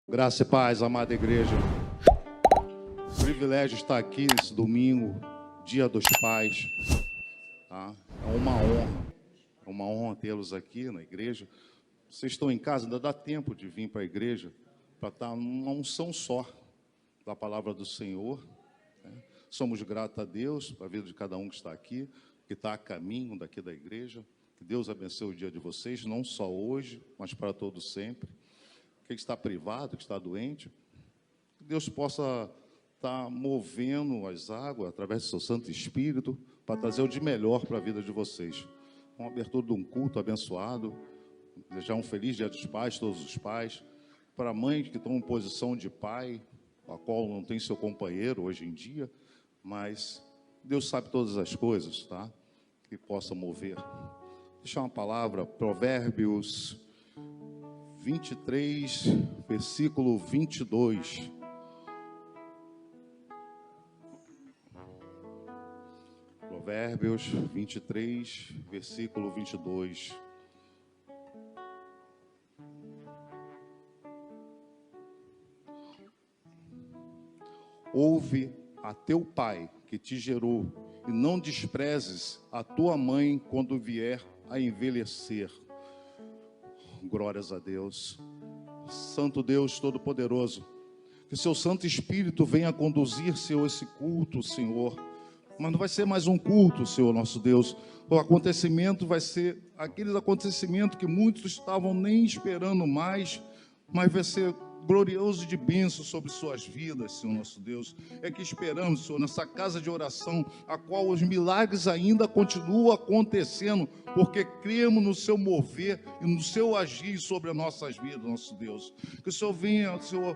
Graça e paz, amada igreja. Privilégio estar aqui nesse domingo, Dia dos Pais. Tá? É uma honra tê-los aqui na igreja. Vocês estão em casa, ainda dá tempo de vir para a igreja para estar numa unção só da palavra do Senhor. Né? Somos gratos a Deus pela vida de cada um que está aqui, que está a caminho daqui da igreja. Que Deus abençoe o dia de vocês, não só hoje, mas para todos sempre. Quem está privado, que está doente, que Deus possa estar movendo as águas através do seu Santo Espírito para trazer o de melhor para a vida de vocês. Uma abertura de um culto abençoado, desejar um feliz Dia dos Pais, todos os pais, para mães que estão em posição de pai, a qual não tem seu companheiro hoje em dia, mas Deus sabe todas as coisas, tá? Que possa mover. Deixar uma palavra, Provérbios 23, versículo 22. Provérbios 23, versículo 22. Ouve a teu pai que te gerou, e não desprezes a tua mãe quando vier a envelhecer. Glórias a Deus. Santo Deus Todo-Poderoso, que seu Santo Espírito venha conduzir, Senhor, esse culto, Senhor. Mas não vai ser mais um culto, Senhor nosso Deus. O acontecimento vai ser aqueles acontecimentos que muitos estavam nem esperando mais, mas vai ser glorioso de bênção sobre suas vidas, Senhor nosso Deus. É que esperamos, Senhor, nessa casa de oração, a qual os milagres ainda continuam acontecendo, porque cremos no seu mover e no seu agir sobre as nossas vidas, nosso Deus. Que o Senhor venha, Senhor,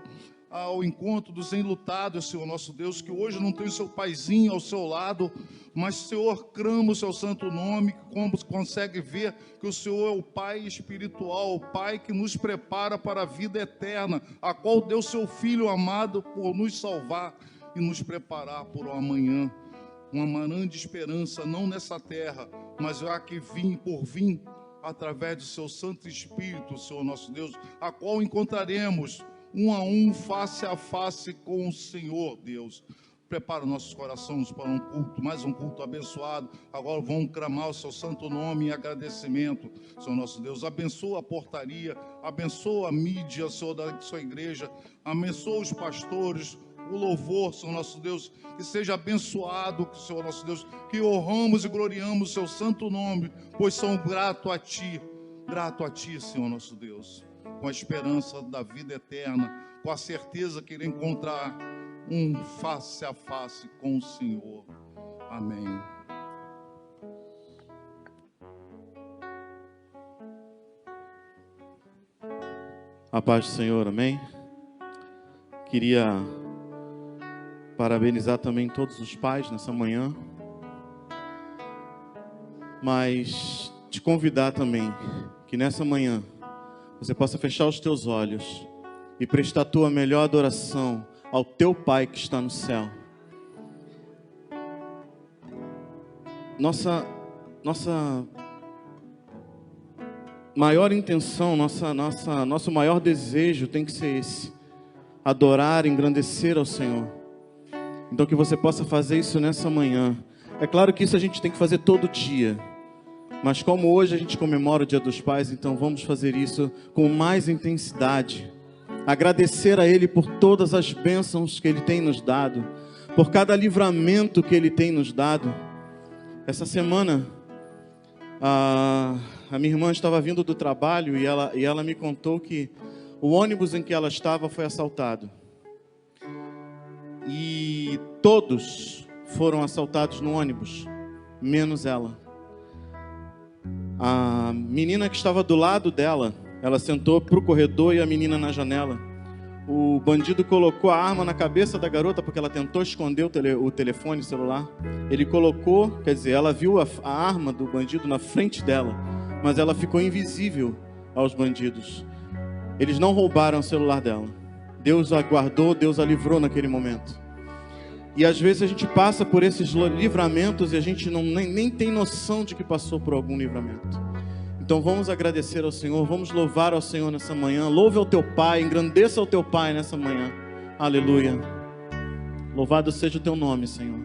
ao encontro dos enlutados, Senhor nosso Deus, que hoje não tem o seu paizinho ao seu lado, mas, Senhor, clama o seu santo nome, como consegue ver que o Senhor é o Pai espiritual, o Pai que nos prepara para a vida eterna, a qual deu seu Filho amado por nos salvar e nos preparar por um amanhã, uma manhã de esperança, não nessa terra, mas já que por vir, através do seu Santo Espírito, Senhor nosso Deus, a qual encontraremos um a um, face a face com o Senhor, Deus. Prepara nossos corações para um culto, mais um culto abençoado. Agora vamos clamar o seu santo nome em agradecimento, Senhor nosso Deus. Abençoa a portaria, abençoa a mídia, Senhor, da sua igreja, abençoa os pastores, o louvor, Senhor nosso Deus, que seja abençoado, Senhor nosso Deus, que honramos e gloriamos o seu santo nome, pois são grato a Ti, Senhor nosso Deus. Com a esperança da vida eterna, com a certeza que irá encontrar um face a face com o Senhor. Amém. A paz do Senhor, amém? Queria parabenizar também todos os pais nessa manhã, mas te convidar também que nessa manhã você possa fechar os teus olhos e prestar a tua melhor adoração ao teu Pai que está no céu. Nossa maior intenção, nosso maior desejo tem que ser esse: adorar, engrandecer ao Senhor. Então que você possa fazer isso nessa manhã. É claro que isso a gente tem que fazer todo dia, mas como hoje a gente comemora o Dia dos Pais, então vamos fazer isso com mais intensidade. Agradecer a Ele por todas as bênçãos que Ele tem nos dado, por cada livramento que Ele tem nos dado. Essa semana, a minha irmã estava vindo do trabalho e ela me contou que o ônibus em que ela estava foi assaltado. E todos foram assaltados no ônibus, menos ela. A menina que estava do lado dela, ela sentou para o corredor e a menina na janela. O bandido colocou a arma na cabeça da garota porque ela tentou esconder o telefone celular. Ele colocou, quer dizer, ela viu a arma do bandido na frente dela, mas ela ficou invisível aos bandidos. Eles não roubaram o celular dela. Deus a guardou, Deus a livrou naquele momento. E às vezes a gente passa por esses livramentos e a gente nem tem noção de que passou por algum livramento. Então vamos agradecer ao Senhor, vamos louvar ao Senhor nessa manhã. Louve ao teu Pai, engrandeça ao teu Pai nessa manhã. Aleluia. Louvado seja o teu nome, Senhor.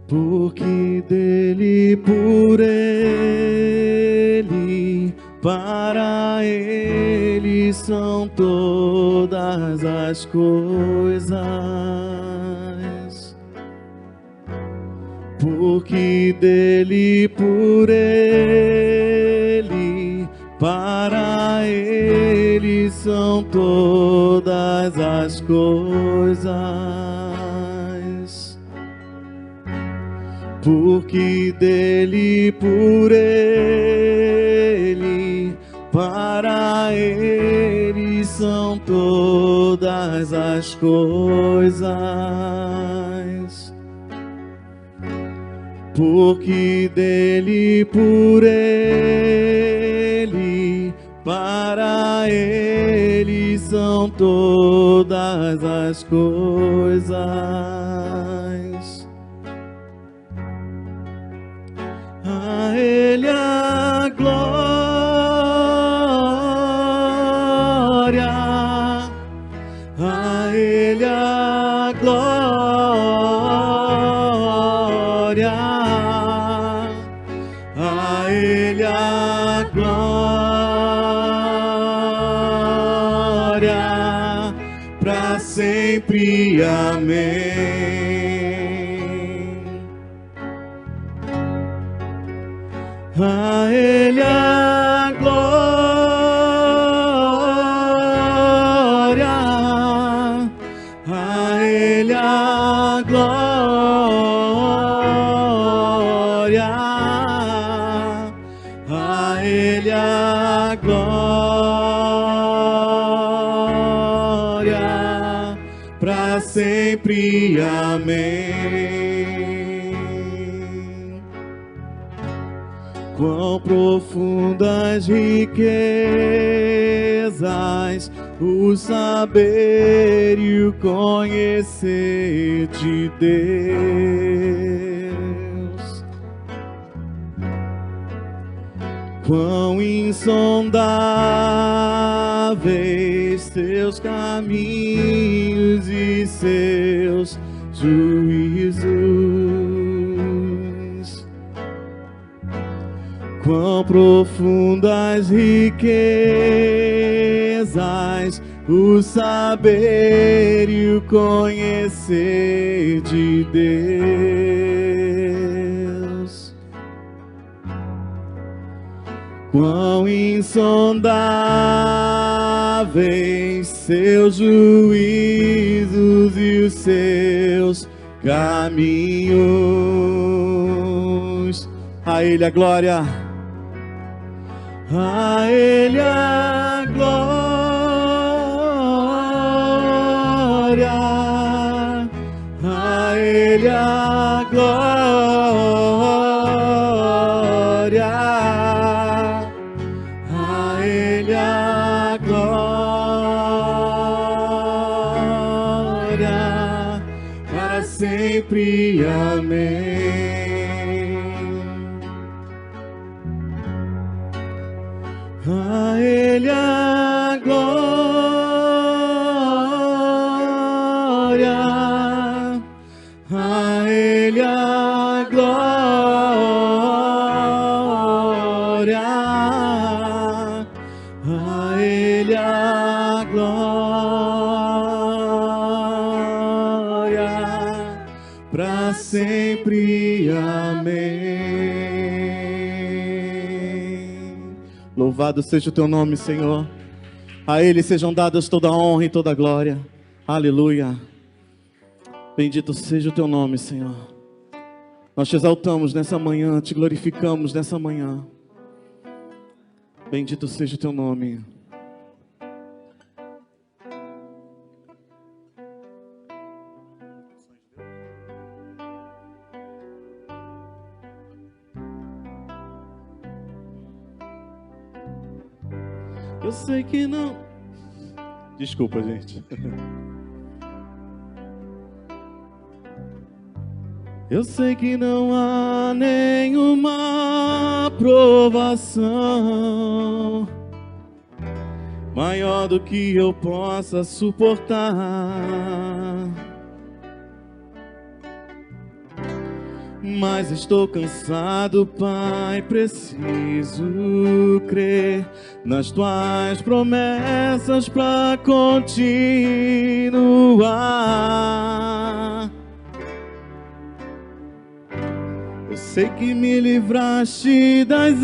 Porque dele, por ele, para ele são todas as coisas. Porque dele, por ele, para ele são todas as coisas. Porque dele, por ele, para ele são todas as coisas. Porque dele, por ele, para ele são todas as coisas. A ele a glória, a ele a glória, a ele a glória, para sempre, amém. A ele a glória, a ele a glória, a ele a glória, para sempre, amém. Quão profundas riquezas o saber e o conhecer de Deus. Quão insondáveis seus caminhos e seus juízos. Quão profundas riquezas o saber e o conhecer de Deus. Quão insondáveis seus juízos e os seus caminhos. A ele a glória. A ele a glória, a ele a glória, a ele a glória, para sempre, amém. A ele a glória, a ele a glória, a ele a glória, para sempre, amém. Louvado seja o teu nome, Senhor. A ele sejam dadas toda a honra e toda a glória. Aleluia. Bendito seja o teu nome, Senhor. Nós te exaltamos nessa manhã, te glorificamos nessa manhã. Bendito seja o teu nome. Eu sei que não. Desculpa, gente. Eu sei que não há nenhuma provação maior do que eu possa suportar. Mas estou cansado, Pai, preciso crer nas tuas promessas para continuar. Eu sei que me livraste das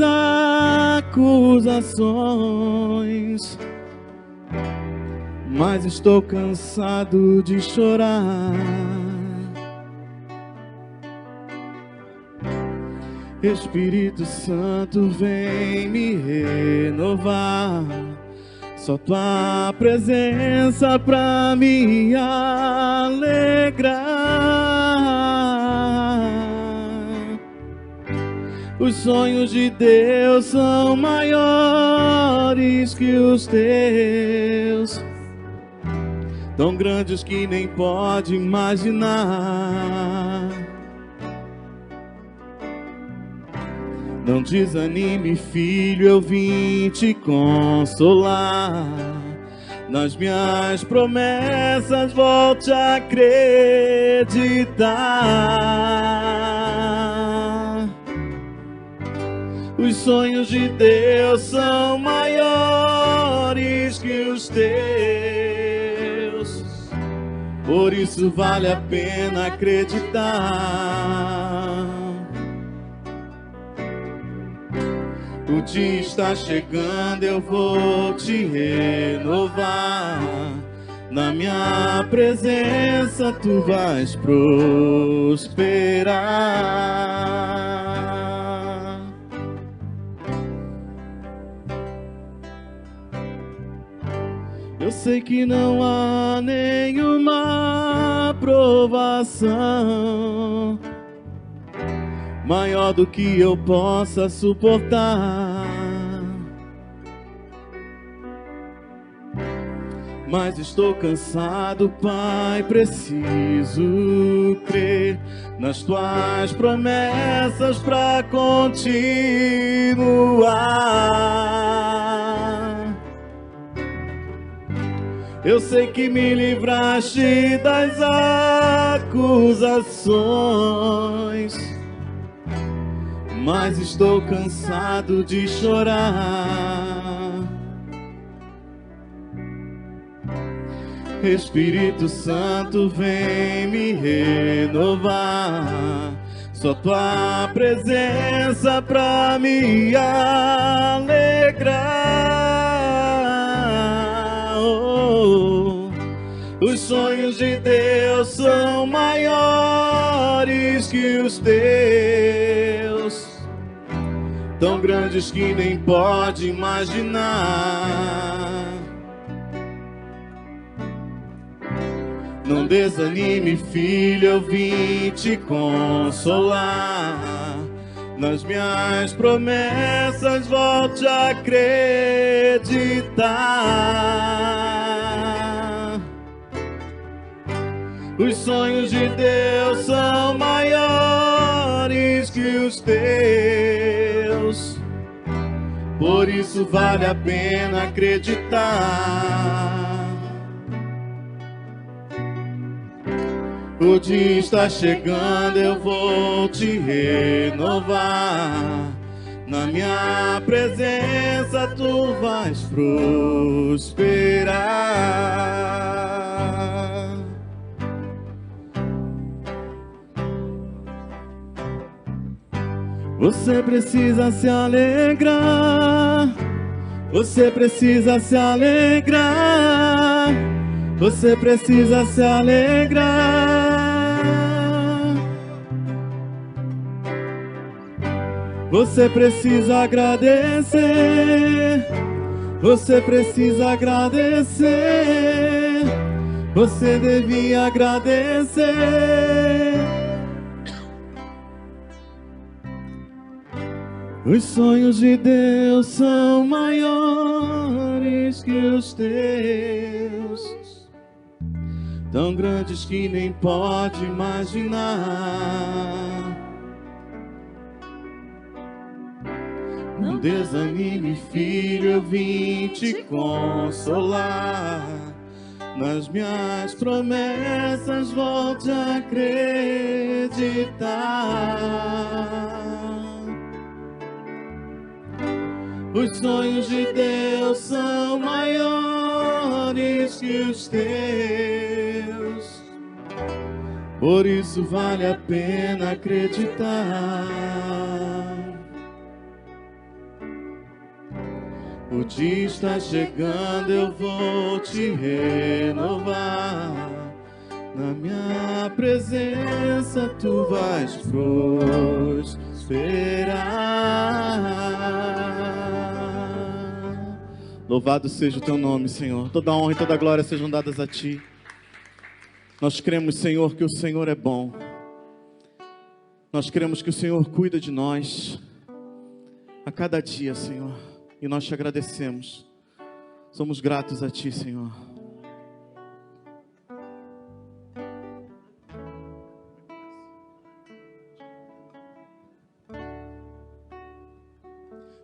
acusações, mas estou cansado de chorar. Espírito Santo, vem me renovar. Só tua presença pra me alegrar. Os sonhos de Deus são maiores que os teus, tão grandes que nem pode imaginar. Não desanime, filho, eu vim te consolar. Nas minhas promessas volte a acreditar. Os sonhos de Deus são maiores que os teus, por isso vale a pena acreditar. O dia está chegando, eu vou te renovar. Na minha presença tu vais prosperar. Eu sei que não há nenhuma provação maior do que eu possa suportar. Mas estou cansado, Pai, preciso crer nas tuas promessas pra continuar. Eu sei que me livraste das acusações, mas estou cansado de chorar. Espírito Santo, vem me renovar. Só tua presença pra me alegrar. Os sonhos de Deus são maiores que os teus, tão grandes que nem pode imaginar. Não desanime, filho, eu vim te consolar. Nas minhas promessas volte a acreditar. Os sonhos de Deus são maiores que os teus, por isso vale a pena acreditar. O dia está chegando, eu vou te renovar. Na minha presença tu vais prosperar. Você precisa se alegrar. Você precisa se alegrar. Você precisa se alegrar. Você precisa agradecer. Você precisa agradecer. Você devia agradecer. Os sonhos de Deus são maiores que os teus, tão grandes que nem pode imaginar. Não desanime, filho, eu vim te consolar. Nas minhas promessas volte a acreditar. Os sonhos de Deus são maiores que os teus, por isso vale a pena acreditar. O dia está chegando, eu vou te renovar. Na minha presença tu vais prosperar. Louvado seja o teu nome, Senhor. Toda honra e toda glória sejam dadas a ti. Nós cremos, Senhor, que o Senhor é bom. Nós cremos que o Senhor cuida de nós a cada dia, Senhor. E nós te agradecemos. Somos gratos a ti, Senhor.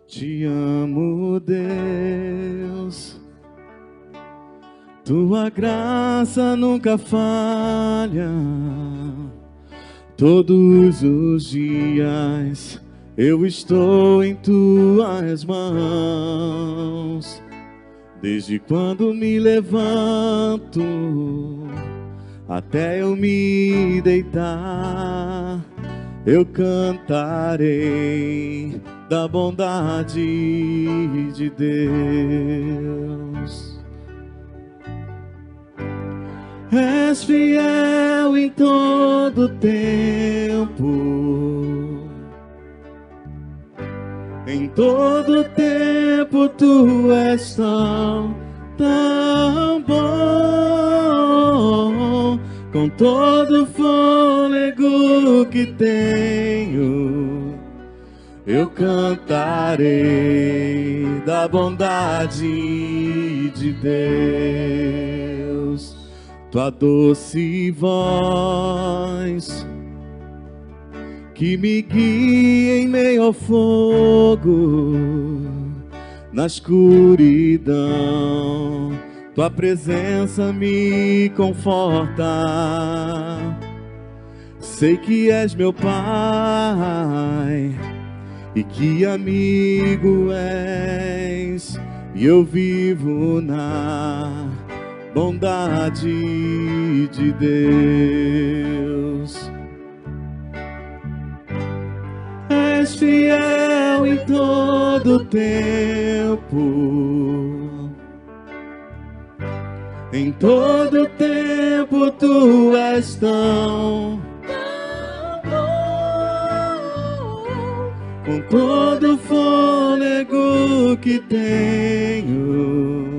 Te amo, Deus. Tua graça nunca falha. Todos os dias eu estou em tuas mãos. Desde quando me levanto até eu me deitar, eu cantarei da bondade de Deus. És fiel em todo tempo. Em todo tempo tu és tão bom. Com todo fôlego que tenho, eu cantarei da bondade de Deus. Tua doce voz que me guia em meio ao fogo, na escuridão, tua presença me conforta. Sei que és meu Pai e que amigo és, e eu vivo na bondade de Deus. És fiel em todo tempo. Em todo tempo tu és tão bom. Com todo fôlego que tenho,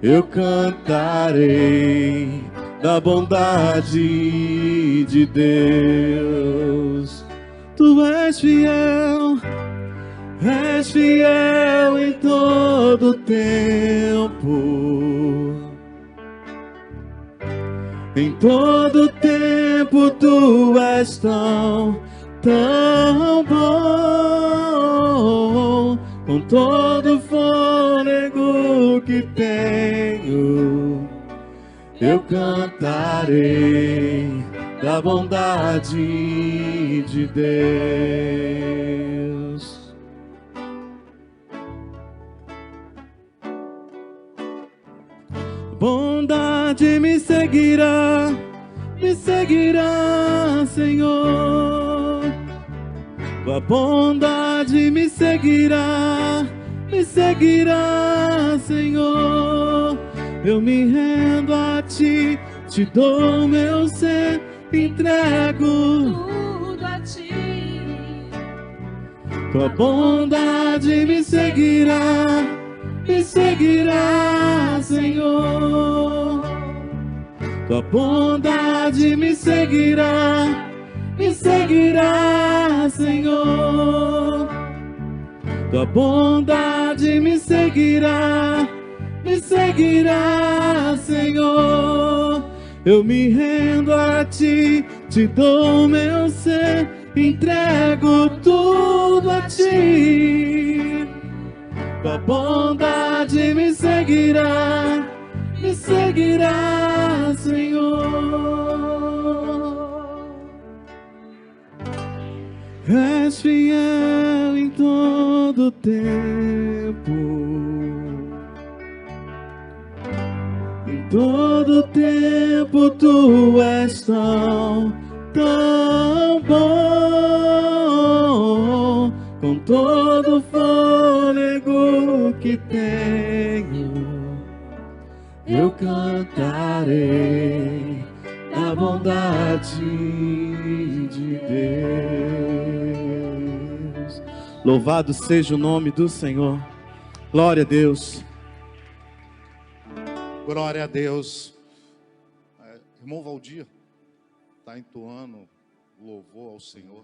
eu cantarei da bondade de Deus. Tu és fiel em todo tempo. Em todo tempo tu és tão bom. Com todo fôlego que tenho, eu cantarei da bondade de Deus. Bondade me seguirá, Senhor. Tua bondade me seguirá, Senhor. Eu me rendo a ti, te dou meu ser, entrego tudo a ti. Tua bondade me seguirá, Senhor. Tua bondade me seguirá, Senhor. Tua bondade me seguirá, Senhor. Eu me rendo a ti, te dou meu ser, entrego tudo a ti. Tua bondade me seguirá, Senhor. És fiel em todo tempo, em todo tempo tu és tão bom. Com todo o fôlego que tenho, eu cantarei da bondade de Deus. Louvado seja o nome do Senhor. Glória a Deus. Glória a Deus. Irmão Valdir está entoando louvor ao Senhor.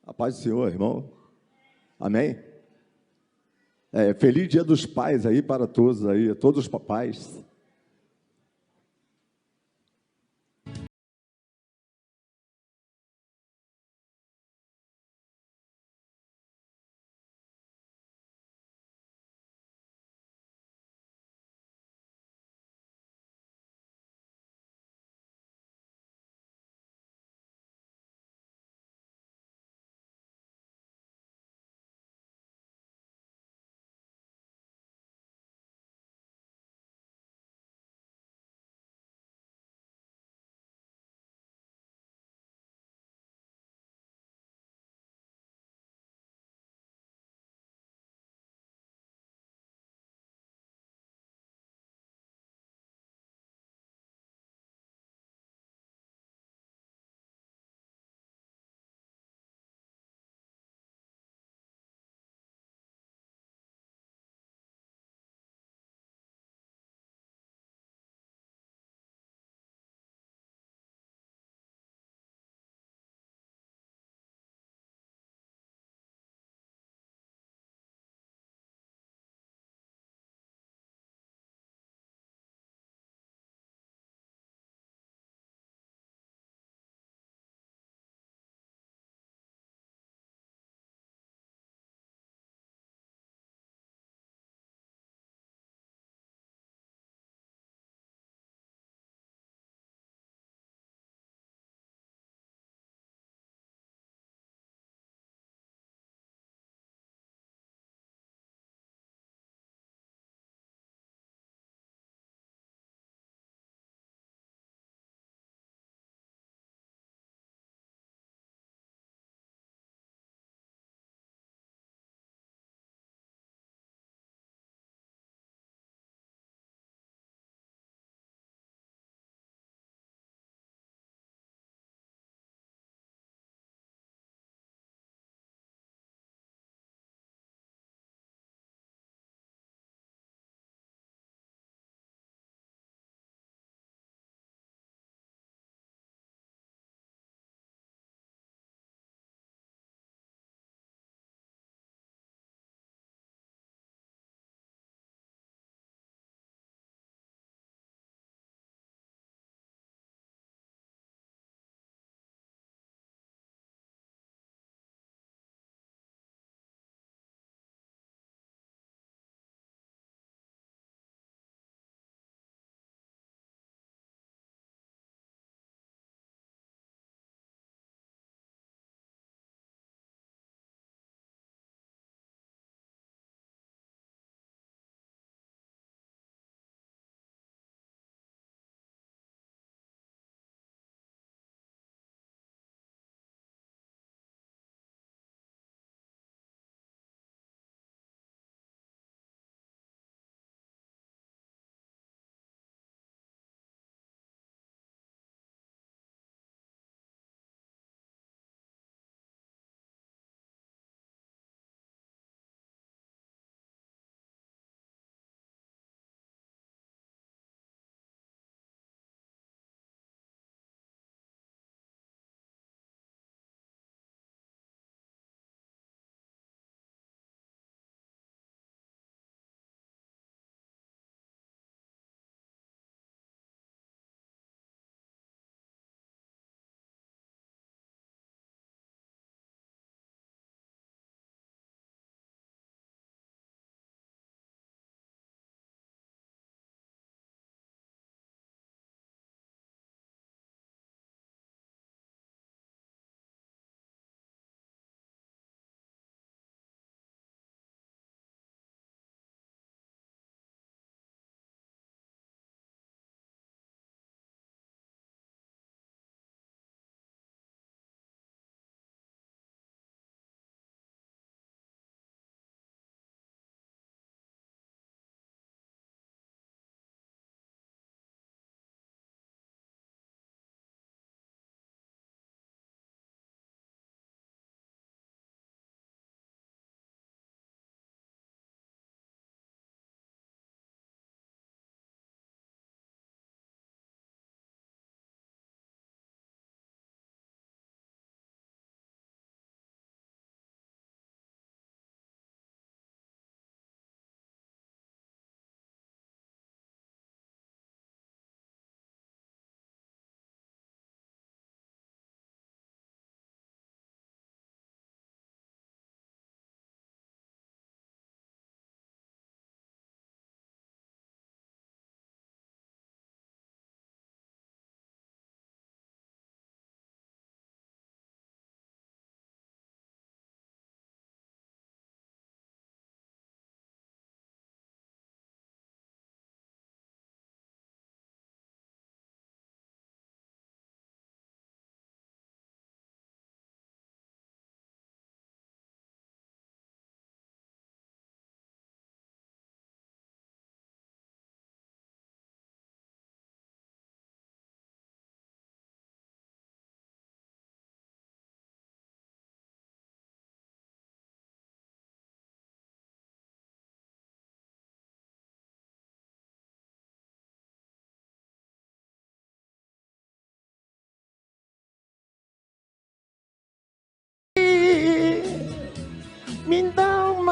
A paz do Senhor, irmão. Amém? Feliz Dia dos Pais aí para todos aí, todos os papais.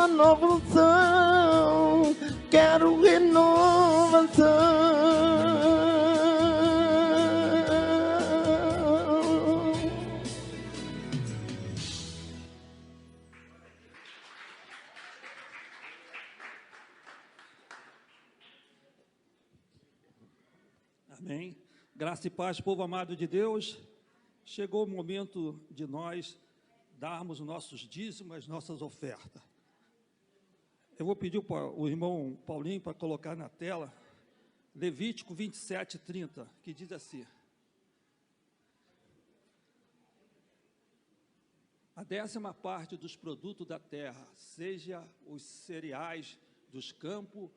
renovação, quero renovação. Amém. Graça e paz, povo amado de Deus. Chegou o momento de nós darmos os nossos dízimos, as nossas ofertas. Eu vou pedir para o irmão Paulinho para colocar na tela Levítico 27:30, que diz assim: a 10ª parte dos produtos da terra, seja os cereais dos campos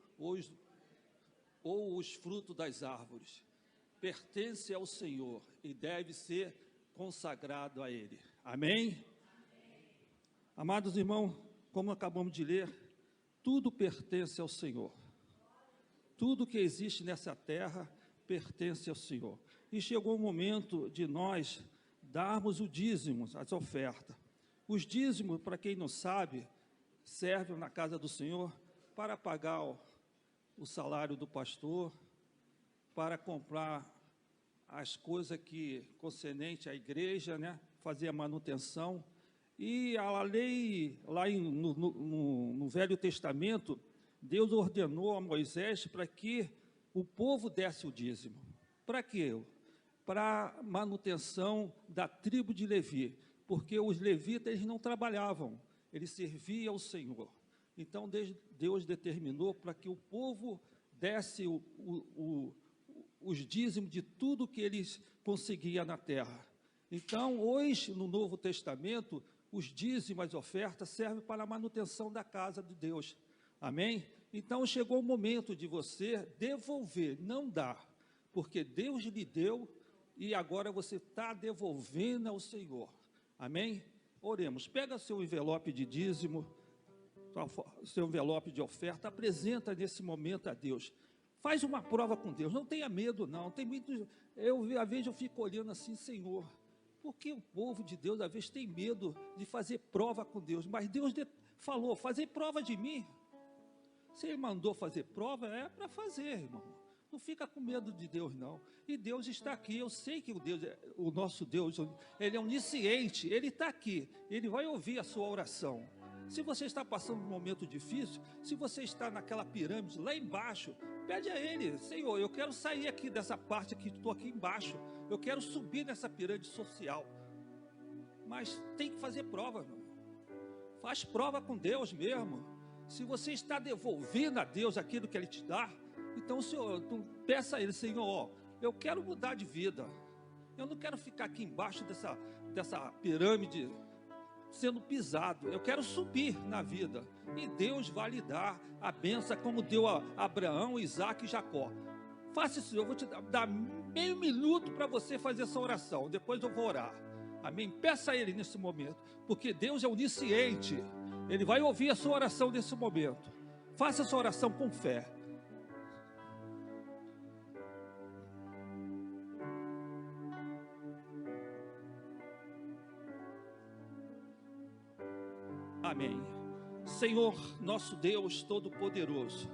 ou os frutos das árvores, pertence ao Senhor e deve ser consagrado a Ele. Amém? Amados irmãos, como acabamos de ler, tudo pertence ao Senhor. Tudo que existe nessa terra pertence ao Senhor. E chegou o momento de nós darmos o dízimo, as ofertas. Os dízimos, para quem não sabe, servem na casa do Senhor para pagar o salário do pastor, para comprar as coisas que concernente à igreja, né, fazer a manutenção. E a lei, lá no Velho Testamento, Deus ordenou a Moisés para que o povo desse o dízimo. Para quê? Para manutenção da tribo de Levi, porque os levitas eles não trabalhavam, eles serviam ao Senhor. Então Deus determinou para que o povo desse os dízimos de tudo que eles conseguiam na terra. Então, hoje, no Novo Testamento, os dízimos, as ofertas, servem para a manutenção da casa de Deus. Amém? Então, chegou o momento de você devolver, não dar, porque Deus lhe deu e agora você está devolvendo ao Senhor. Amém? Oremos. Pega seu envelope de dízimo, seu envelope de oferta, apresenta nesse momento a Deus. Faz uma prova com Deus, não tenha medo não. Tem muito, às vezes eu fico olhando assim, Senhor, por que o povo de Deus às vezes tem medo de fazer prova com Deus? Mas Deus falou, fazer prova de mim. Se Ele mandou fazer prova, é para fazer, irmão. Não fica com medo de Deus não. E Deus está aqui, eu sei que o nosso Deus, Ele é onisciente, Ele está aqui, Ele vai ouvir a sua oração. Se você está passando um momento difícil, se você está naquela pirâmide lá embaixo, pede a Ele, Senhor, eu quero sair aqui dessa parte que estou aqui embaixo, eu quero subir nessa pirâmide social. Mas tem que fazer prova, irmão. Faz prova com Deus mesmo. Se você está devolvendo a Deus aquilo que Ele te dá, então, Senhor, peça a Ele, Senhor, ó, eu quero mudar de vida. Eu não quero ficar aqui embaixo dessa pirâmide sendo pisado. Eu quero subir na vida. E Deus vai lhe dar a bênção como deu a Abraão, Isaac e Jacó. Faça isso, eu vou te dar meio minuto para você fazer essa oração. Depois eu vou orar. Amém? Peça a Ele nesse momento, porque Deus é onisciente. Ele vai ouvir a sua oração nesse momento. Faça essa oração com fé. Amém. Senhor, nosso Deus Todo-Poderoso,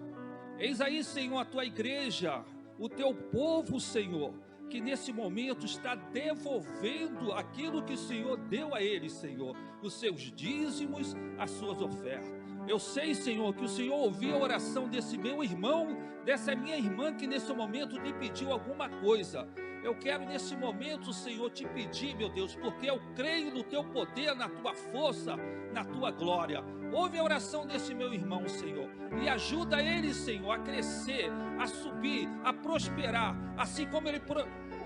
eis aí, Senhor, a Tua igreja, o Teu povo, Senhor, que nesse momento está devolvendo aquilo que o Senhor deu a eles, Senhor, os seus dízimos, as suas ofertas. Eu sei, Senhor, que o Senhor ouviu a oração desse meu irmão, dessa minha irmã que nesse momento lhe pediu alguma coisa. Eu quero nesse momento, Senhor, te pedir, meu Deus, porque eu creio no Teu poder, na Tua força, na Tua glória. Ouve a oração desse meu irmão, Senhor, e ajuda ele, Senhor, a crescer, a subir, a prosperar, assim como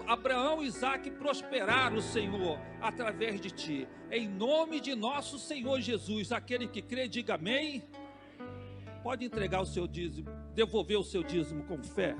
Abraão e Isaac prosperaram, Senhor, através de Ti. Em nome de nosso Senhor Jesus, aquele que crê, diga amém. Pode entregar o seu dízimo, devolver o seu dízimo com fé.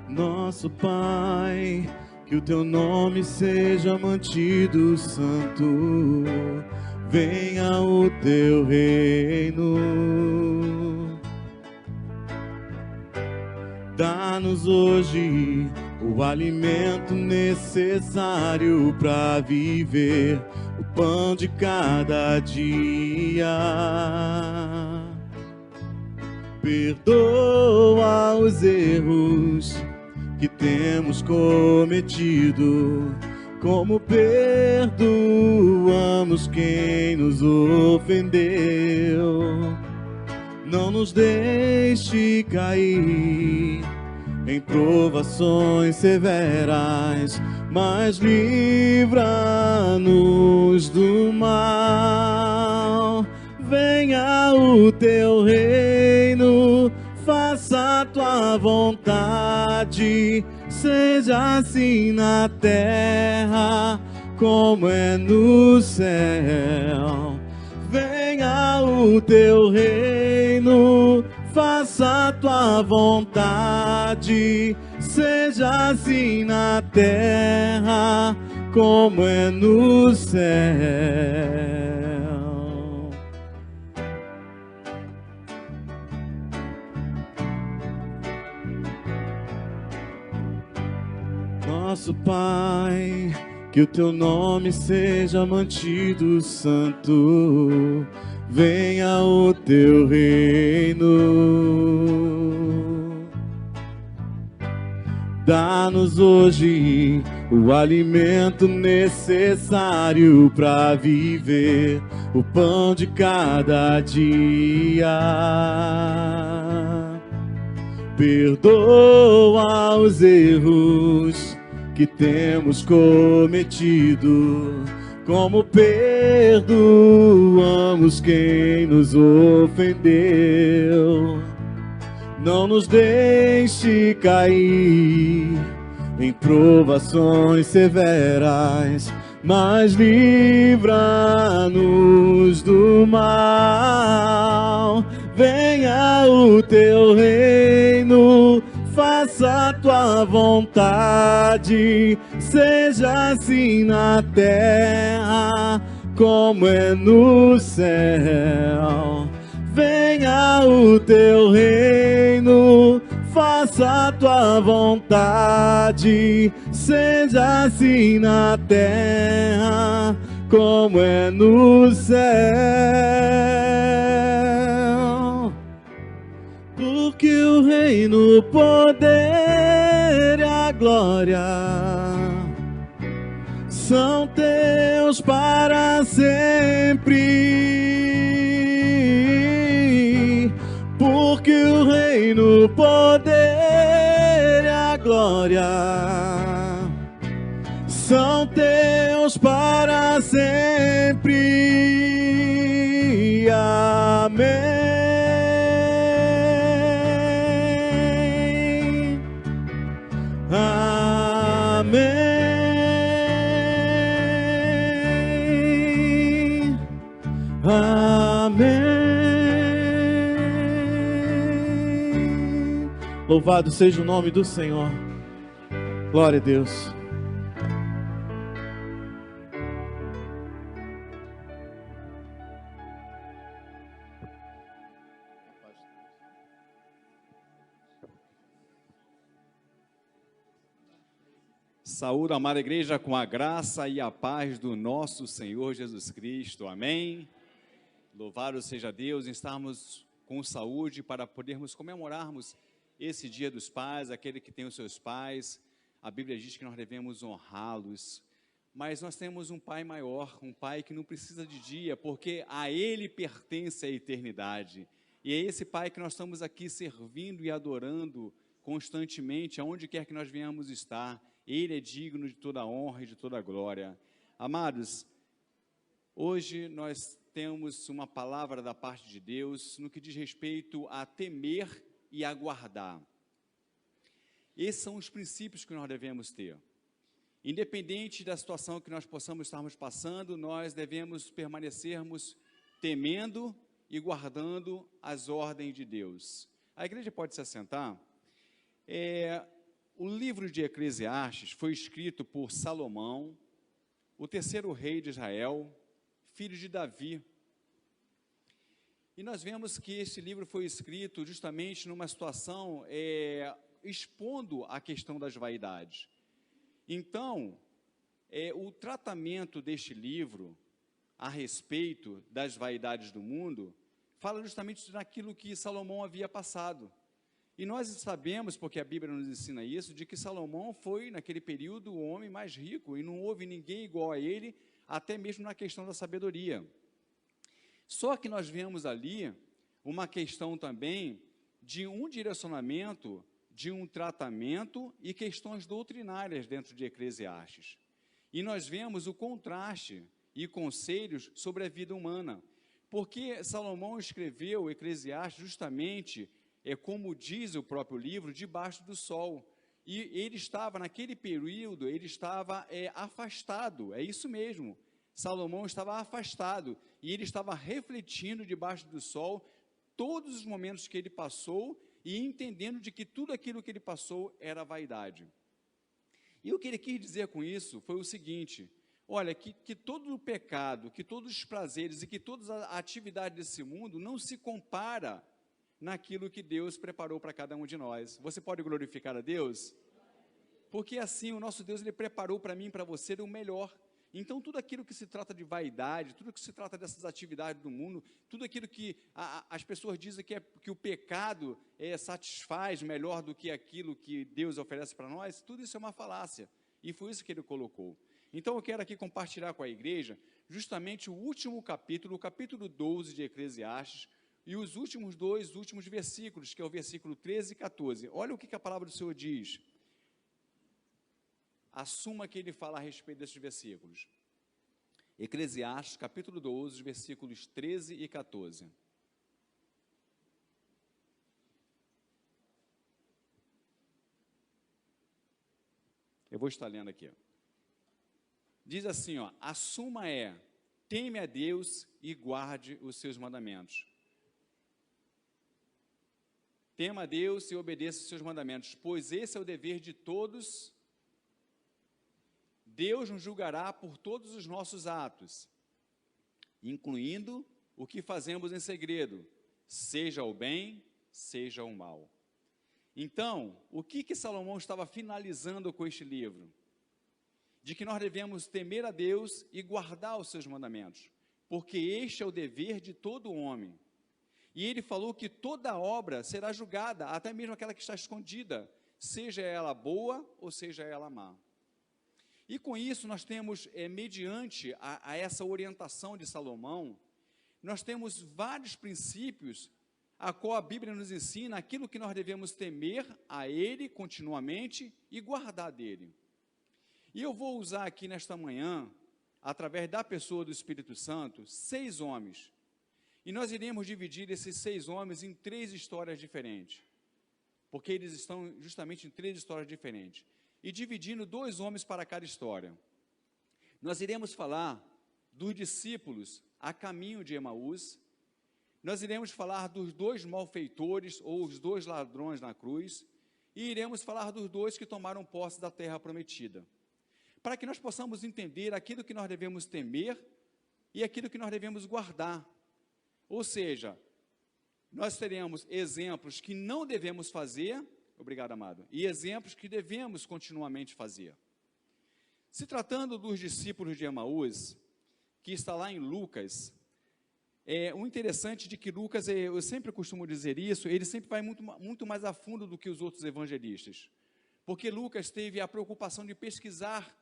Nosso Pai, que o teu nome seja mantido santo, venha o teu reino. Dá-nos hoje o alimento necessário para viver, o pão de cada dia. Perdoa os erros que temos cometido, como perdoamos quem nos ofendeu. Não nos deixe cair em provações severas, mas livra-nos do mal. Venha o teu reino, faça a tua vontade, seja assim na terra como é no céu. Venha o teu reino, faça a tua vontade, seja assim na terra como é no céu. Nosso Pai, que o teu nome seja mantido santo, venha o teu reino. Dá-nos hoje o alimento necessário para viver, o pão de cada dia. Perdoa os erros que temos cometido, como perdoamos quem nos ofendeu. Não nos deixe cair em provações severas, mas livra-nos do mal. Venha o teu reino, faça a tua vontade, seja assim na terra como é no céu. Venha o teu reino, faça a tua vontade, seja assim na terra como é no céu. Porque o reino, o poder e a glória são teus para sempre. Porque o reino, o poder e a glória são teus para sempre. Amém. Amém. Amém. Louvado seja o nome do Senhor. Glória a Deus. Saúde, amada igreja, com a graça e a paz do nosso Senhor Jesus Cristo. Amém. Louvado seja Deus em estarmos com saúde para podermos comemorarmos esse Dia dos Pais, aquele que tem os seus pais. A Bíblia diz que nós devemos honrá-los, mas nós temos um Pai maior, um Pai que não precisa de dia, porque a Ele pertence a eternidade. E é esse Pai que nós estamos aqui servindo e adorando constantemente, aonde quer que nós venhamos estar. Ele é digno de toda a honra e de toda a glória. Amados, hoje nós temos uma palavra da parte de Deus no que diz respeito a temer e aguardar. Esses são os princípios que nós devemos ter. Independente da situação que nós possamos estarmos passando, nós devemos permanecermos temendo e guardando as ordens de Deus. A igreja pode se assentar. o livro de Eclesiastes foi escrito por Salomão, o terceiro rei de Israel, filho de Davi. E nós vemos que esse livro foi escrito justamente numa situação expondo a questão das vaidades. Então, o tratamento deste livro a respeito das vaidades do mundo fala justamente daquilo que Salomão havia passado. E nós sabemos, porque a Bíblia nos ensina isso, de que Salomão foi, naquele período, o homem mais rico, e não houve ninguém igual a ele, até mesmo na questão da sabedoria. Só que nós vemos ali uma questão também de um direcionamento, de um tratamento e questões doutrinárias dentro de Eclesiastes. E nós vemos o contraste e conselhos sobre a vida humana, porque Salomão escreveu Eclesiastes justamente, como diz o próprio livro, debaixo do sol. E ele estava, naquele período, ele estava afastado, é isso mesmo. Salomão estava afastado e ele estava refletindo debaixo do sol todos os momentos que ele passou e entendendo de que tudo aquilo que ele passou era vaidade. E o que ele quis dizer com isso foi o seguinte: olha, que todo o pecado, que todos os prazeres e que todas as atividades desse mundo não se compara naquilo que Deus preparou para cada um de nós. Você pode glorificar a Deus? Porque assim o nosso Deus, ele preparou para mim e para você o melhor. Então, tudo aquilo que se trata de vaidade, tudo que se trata dessas atividades do mundo, tudo aquilo que as pessoas dizem que o pecado satisfaz melhor do que aquilo que Deus oferece para nós, tudo isso é uma falácia. E foi isso que ele colocou. Então, eu quero aqui compartilhar com a igreja justamente o último capítulo, o capítulo 12 de Eclesiastes, e os últimos versículos, que é o versículo 13 e 14. Olha o que a palavra do Senhor diz. Assuma que ele fala a respeito desses versículos. Eclesiastes, capítulo 12, versículos 13 e 14. Eu vou estar lendo aqui. Diz assim, ó: a suma teme a Deus e guarde os seus mandamentos. Tema a Deus e obedeça os seus mandamentos, pois esse é o dever de todos. Deus nos julgará por todos os nossos atos, incluindo o que fazemos em segredo, seja o bem, seja o mal. Então, o que Salomão estava finalizando com este livro? De que nós devemos temer a Deus e guardar os seus mandamentos, porque este é o dever de todo homem. E ele falou que toda obra será julgada, até mesmo aquela que está escondida, seja ela boa ou seja ela má. E com isso nós temos, mediante a essa orientação de Salomão, nós temos vários princípios a qual a Bíblia nos ensina aquilo que nós devemos temer a Ele continuamente e guardar dele. E eu vou usar aqui nesta manhã, através da pessoa do Espírito Santo, 6 homens. E nós iremos dividir esses 6 homens em 3 histórias diferentes, porque eles estão justamente em 3 histórias diferentes. E dividindo 2 homens para cada história. Nós iremos falar dos discípulos a caminho de Emaús, nós iremos falar dos 2 malfeitores ou os 2 ladrões na cruz, e iremos falar dos 2 que tomaram posse da terra prometida, para que nós possamos entender aquilo que nós devemos temer e aquilo que nós devemos guardar. Ou seja, nós teremos exemplos que não devemos fazer. Obrigado, amado. E exemplos que devemos continuamente fazer. Se tratando dos discípulos de Emaús, que está lá em Lucas, o interessante de que Lucas, eu sempre costumo dizer isso, ele sempre vai muito mais a fundo do que os outros evangelistas. Porque Lucas teve a preocupação de pesquisar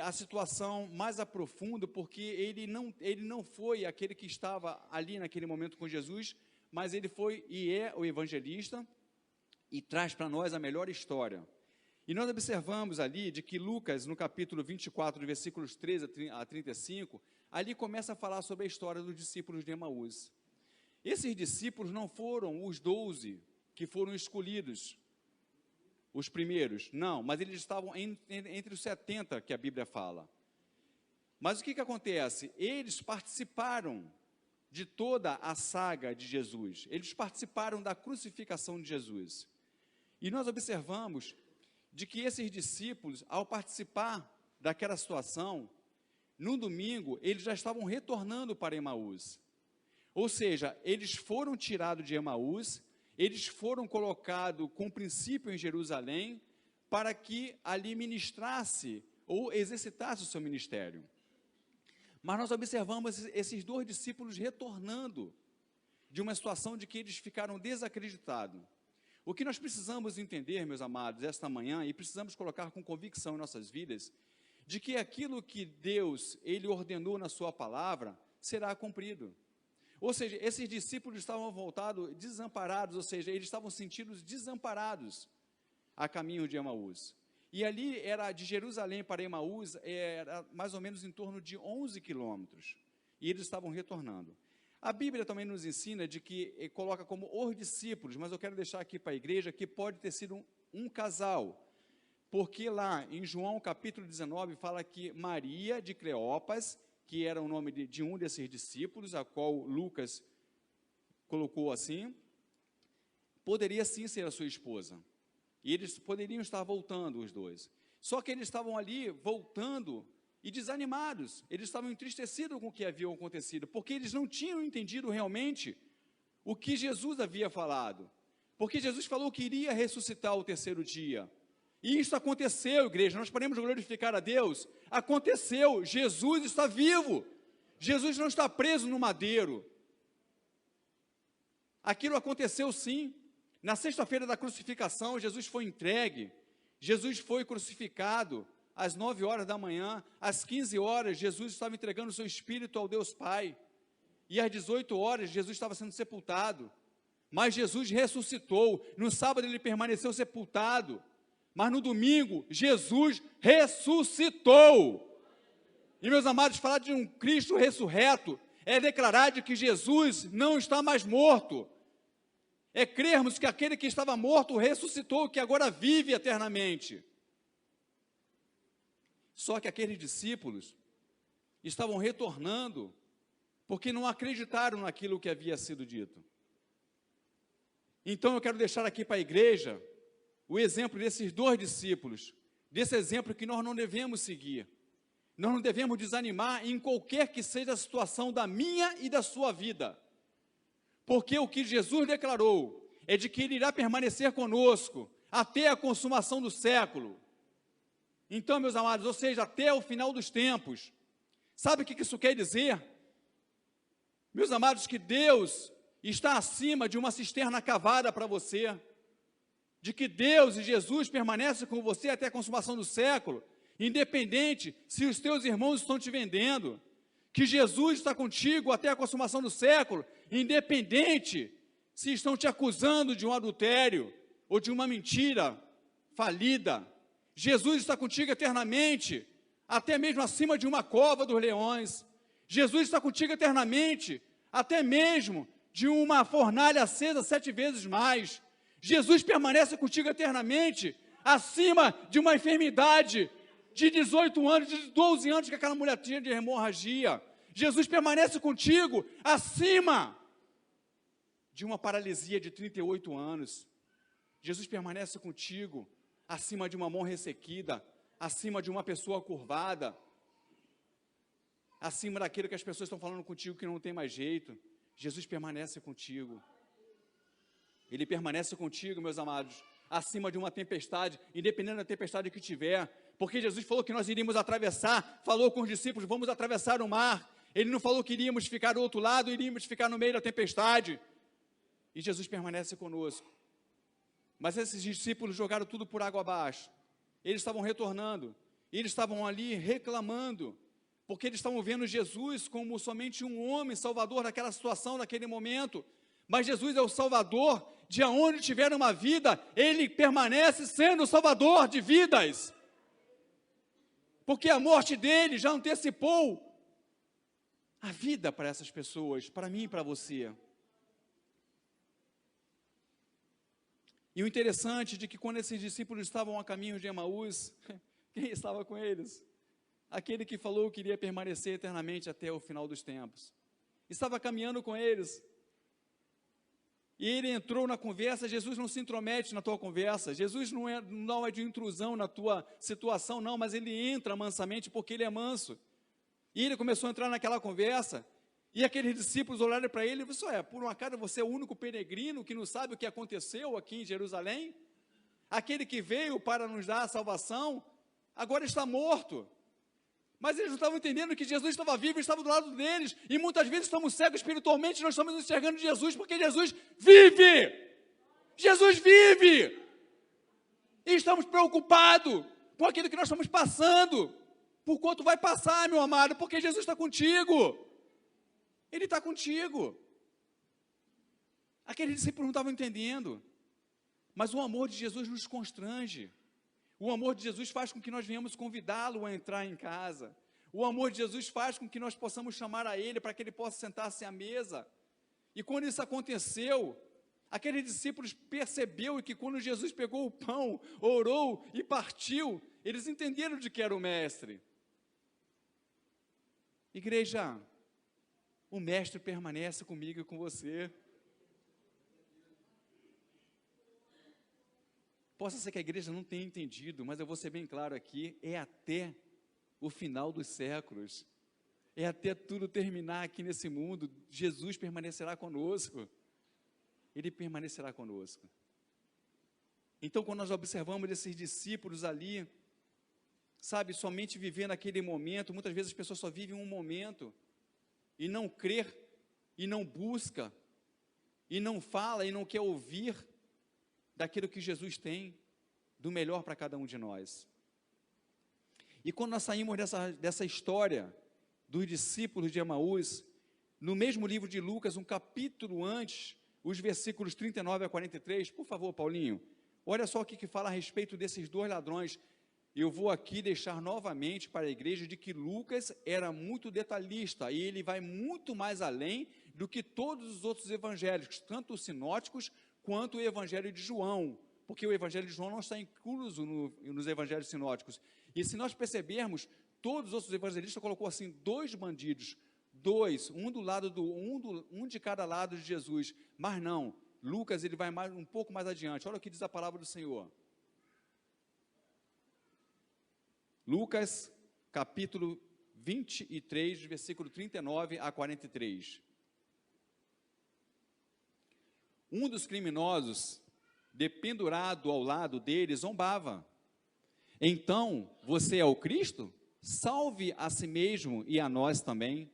a situação mais a profundo, porque ele não foi aquele que estava ali naquele momento com Jesus, mas ele foi e é o evangelista, e traz para nós a melhor história. E nós observamos ali de que Lucas, no capítulo 24, versículos 13 a 35, ali começa a falar sobre a história dos discípulos de Emaús. Esses discípulos não foram os 12 que foram escolhidos, os primeiros, não, mas eles estavam entre os 70 que a Bíblia fala. Mas o que acontece? Eles participaram de toda a saga de Jesus, eles participaram da crucificação de Jesus. E nós observamos de que esses discípulos, ao participar daquela situação, no domingo, eles já estavam retornando para Emaús. Ou seja, eles foram tirados de Emaús, eles foram colocados com princípio em Jerusalém, para que ali ministrasse ou exercitasse o seu ministério. Mas nós observamos esses 2 discípulos retornando de uma situação de que eles ficaram desacreditados. O que nós precisamos entender, meus amados, esta manhã, e precisamos colocar com convicção em nossas vidas, de que aquilo que Deus, Ele ordenou na sua palavra, será cumprido. Ou seja, esses discípulos estavam voltados desamparados, ou seja, eles estavam sentindo desamparados a caminho de Emaús. E ali era de Jerusalém para Emaús, era mais ou menos em torno de 11 quilômetros. E eles estavam retornando. A Bíblia também nos ensina de que coloca como os discípulos, mas eu quero deixar aqui para a igreja que pode ter sido um casal. Porque lá em João capítulo 19 fala que Maria de Cleopas, que era o nome de um desses discípulos, a qual Lucas colocou assim, poderia sim ser a sua esposa. E eles poderiam estar voltando, os 2. Só que eles estavam ali voltando e desanimados. Eles estavam entristecidos com o que havia acontecido, porque eles não tinham entendido realmente o que Jesus havia falado. Porque Jesus falou que iria ressuscitar o 3º dia. E isso aconteceu, igreja. Nós podemos glorificar a Deus. Aconteceu. Jesus está vivo. Jesus não está preso no madeiro. Aquilo aconteceu sim. Na sexta-feira da crucificação, Jesus foi entregue, Jesus foi crucificado às 9 horas da manhã, às 15 horas, Jesus estava entregando o seu espírito ao Deus Pai, e às 18 horas, Jesus estava sendo sepultado, mas Jesus ressuscitou. No sábado ele permaneceu sepultado, mas no domingo, Jesus ressuscitou. E meus amados, falar de um Cristo ressurreto é declarar de que Jesus não está mais morto. É crermos que aquele que estava morto ressuscitou, que agora vive eternamente. Só que aqueles discípulos estavam retornando, porque não acreditaram naquilo que havia sido dito. Então eu quero deixar aqui para a igreja o exemplo desses 2 discípulos, desse exemplo que nós não devemos seguir. Nós não devemos desanimar em qualquer que seja a situação da minha e da sua vida. Porque o que Jesus declarou é de que Ele irá permanecer conosco até a consumação do século. Então, meus amados, ou seja, até o final dos tempos. Sabe o que isso quer dizer? Meus amados, que Deus está acima de uma cisterna cavada para você, de que Deus e Jesus permanecem com você até a consumação do século, independente se os teus irmãos estão te vendendo, que Jesus está contigo até a consumação do século, independente se estão te acusando de um adultério ou de uma mentira falida. Jesus está contigo eternamente, até mesmo acima de uma cova dos leões. Jesus está contigo eternamente, até mesmo de uma fornalha acesa 7 vezes mais. Jesus permanece contigo eternamente, acima de uma enfermidade de 18 anos, de 12 anos que aquela mulher tinha de hemorragia. Jesus permanece contigo acima de uma paralisia de 38 anos. Jesus permanece contigo acima de uma mão ressequida, acima de uma pessoa curvada, acima daquilo que as pessoas estão falando contigo que não tem mais jeito. Jesus permanece contigo. Ele permanece contigo, meus amados, acima de uma tempestade, independente da tempestade que tiver, porque Jesus falou que nós iríamos atravessar, falou com os discípulos, vamos atravessar o mar. Ele não falou que iríamos ficar do outro lado, iríamos ficar no meio da tempestade. E Jesus permanece conosco. Mas esses discípulos jogaram tudo por água abaixo. Eles estavam retornando, eles estavam ali reclamando, porque eles estavam vendo Jesus como somente um homem salvador daquela situação, naquele momento. Mas Jesus é o Salvador, de onde tiver uma vida, Ele permanece sendo o Salvador de vidas. Porque a morte dele já antecipou a vida para essas pessoas, para mim e para você. E o interessante de que quando esses discípulos estavam a caminho de Emaús, quem estava com eles? Aquele que falou que iria permanecer eternamente até o final dos tempos. Estava caminhando com eles. e ele entrou na conversa. Jesus não se intromete na tua conversa, Jesus não é de intrusão na tua situação, não, mas ele entra mansamente porque ele é manso. E ele começou a entrar naquela conversa, e aqueles discípulos olharam para ele e falaram: por um acaso você é o único peregrino que não sabe o que aconteceu aqui em Jerusalém? Aquele que veio para nos dar a salvação, agora está morto. Mas eles não estavam entendendo que Jesus estava vivo e estava do lado deles. E muitas vezes estamos cegos espiritualmente, nós estamos enxergando Jesus, porque Jesus vive! Jesus vive! E estamos preocupados com aquilo que nós estamos passando. Por quanto vai passar, meu amado? Porque Jesus está contigo. Ele está contigo. Aqueles discípulos não estavam entendendo. Mas o amor de Jesus nos constrange. O amor de Jesus faz com que nós venhamos convidá-lo a entrar em casa. O amor de Jesus faz com que nós possamos chamar a Ele para que Ele possa sentar-se à mesa. E quando isso aconteceu, aqueles discípulos perceberam que quando Jesus pegou o pão, orou e partiu, eles entenderam de que era o Mestre. Igreja, o Mestre permanece comigo e com você. Possa ser que a igreja não tenha entendido, mas eu vou ser bem claro aqui, é até o final dos séculos, é até tudo terminar aqui nesse mundo, Jesus permanecerá conosco, Ele permanecerá conosco. Então, quando nós observamos esses discípulos ali, sabe, somente vivendo aquele momento, muitas vezes as pessoas só vivem um momento, e não crer, e não busca, e não fala, e não quer ouvir daquilo que Jesus tem, do melhor para cada um de nós. E quando nós saímos dessa história, dos discípulos de Emaús, no mesmo livro de Lucas, um capítulo antes, os versículos 39 a 43, por favor, Paulinho, olha só o que fala a respeito desses dois ladrões. Eu vou aqui deixar novamente para a igreja de que Lucas era muito detalhista, e ele vai muito mais além do que todos os outros evangélicos, tanto os sinóticos, quanto o evangelho de João, porque o evangelho de João não está incluso nos evangelhos sinóticos. E se nós percebermos, todos os outros evangelistas colocou assim, dois bandidos, um de cada lado de Jesus, mas não, Lucas ele vai um pouco mais adiante. Olha o que diz a palavra do Senhor. Lucas, capítulo 23, versículo 39 a 43. Um dos criminosos, dependurado ao lado dele, zombava. Então, você é o Cristo? Salve a si mesmo e a nós também.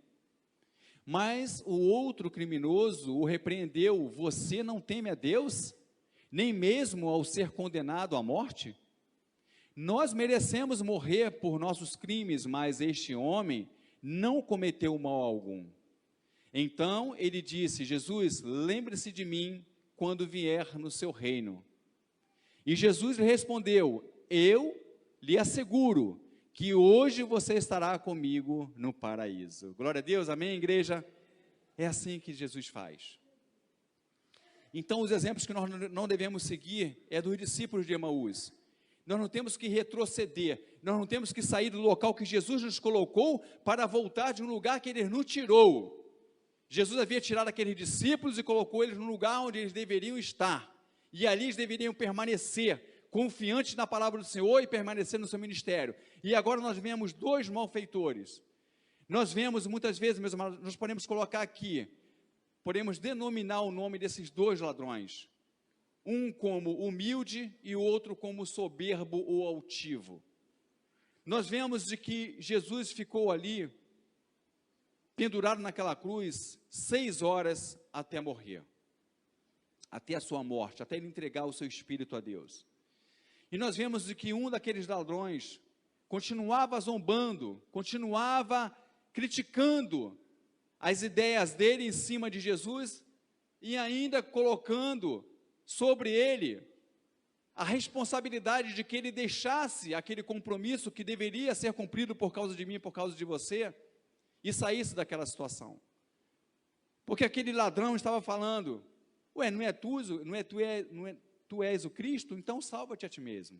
Mas o outro criminoso o repreendeu: você não teme a Deus, nem mesmo ao ser condenado à morte? Nós merecemos morrer por nossos crimes, mas este homem não cometeu mal algum. Então ele disse: Jesus, lembre-se de mim quando vier no seu reino. E Jesus lhe respondeu: eu lhe asseguro que hoje você estará comigo no paraíso. Glória a Deus, amém, igreja? É assim que Jesus faz. Então os exemplos que nós não devemos seguir é dos discípulos de Emaús. Nós não temos que retroceder, nós não temos que sair do local que Jesus nos colocou para voltar de um lugar que Ele nos tirou. Jesus havia tirado aqueles discípulos e colocou eles no lugar onde eles deveriam estar, e ali eles deveriam permanecer, confiantes na palavra do Senhor e permanecer no seu ministério. E agora nós vemos dois malfeitores. Nós vemos muitas vezes, meus amados, nós podemos colocar aqui, podemos denominar o nome desses dois ladrões, um como humilde e o outro como soberbo ou altivo. Nós vemos de que Jesus ficou ali, pendurado naquela cruz, 6 horas até morrer, até a sua morte, até ele entregar o seu espírito a Deus. E nós vemos de que um daqueles ladrões continuava zombando, continuava criticando as ideias dele em cima de Jesus e ainda colocando sobre ele a responsabilidade de que ele deixasse aquele compromisso que deveria ser cumprido por causa de mim e por causa de você e saísse daquela situação. Porque aquele ladrão estava falando: ué, tu és o Cristo? Então salva-te a ti mesmo.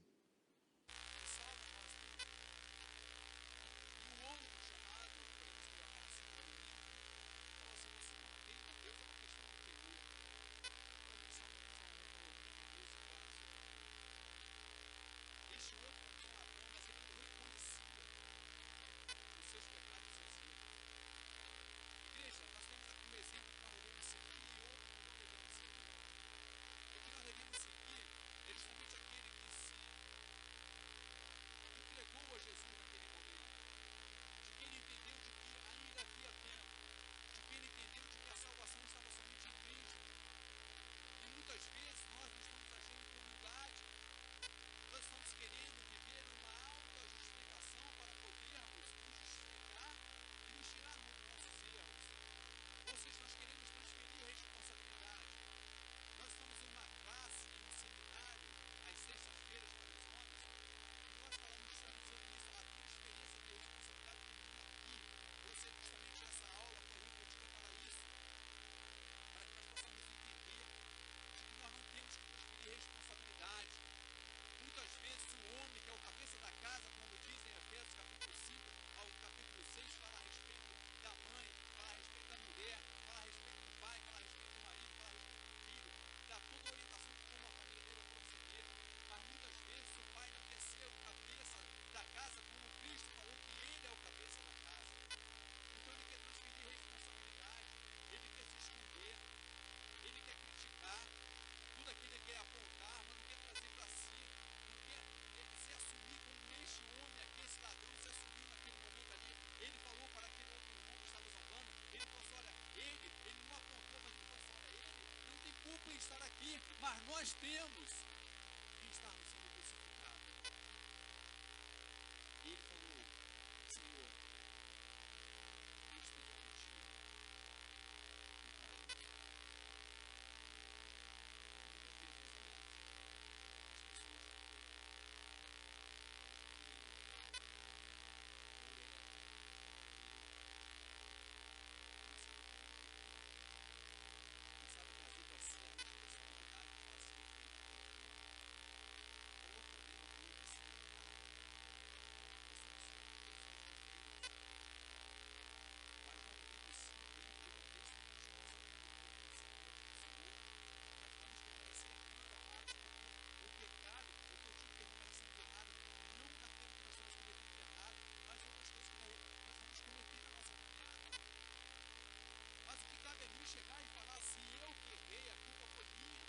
nós temos que estarmos sendo crucificados. E ele falou, Senhor, eu esteja contigo. Chegar e falar assim, eu que errei, a culpa foi minha.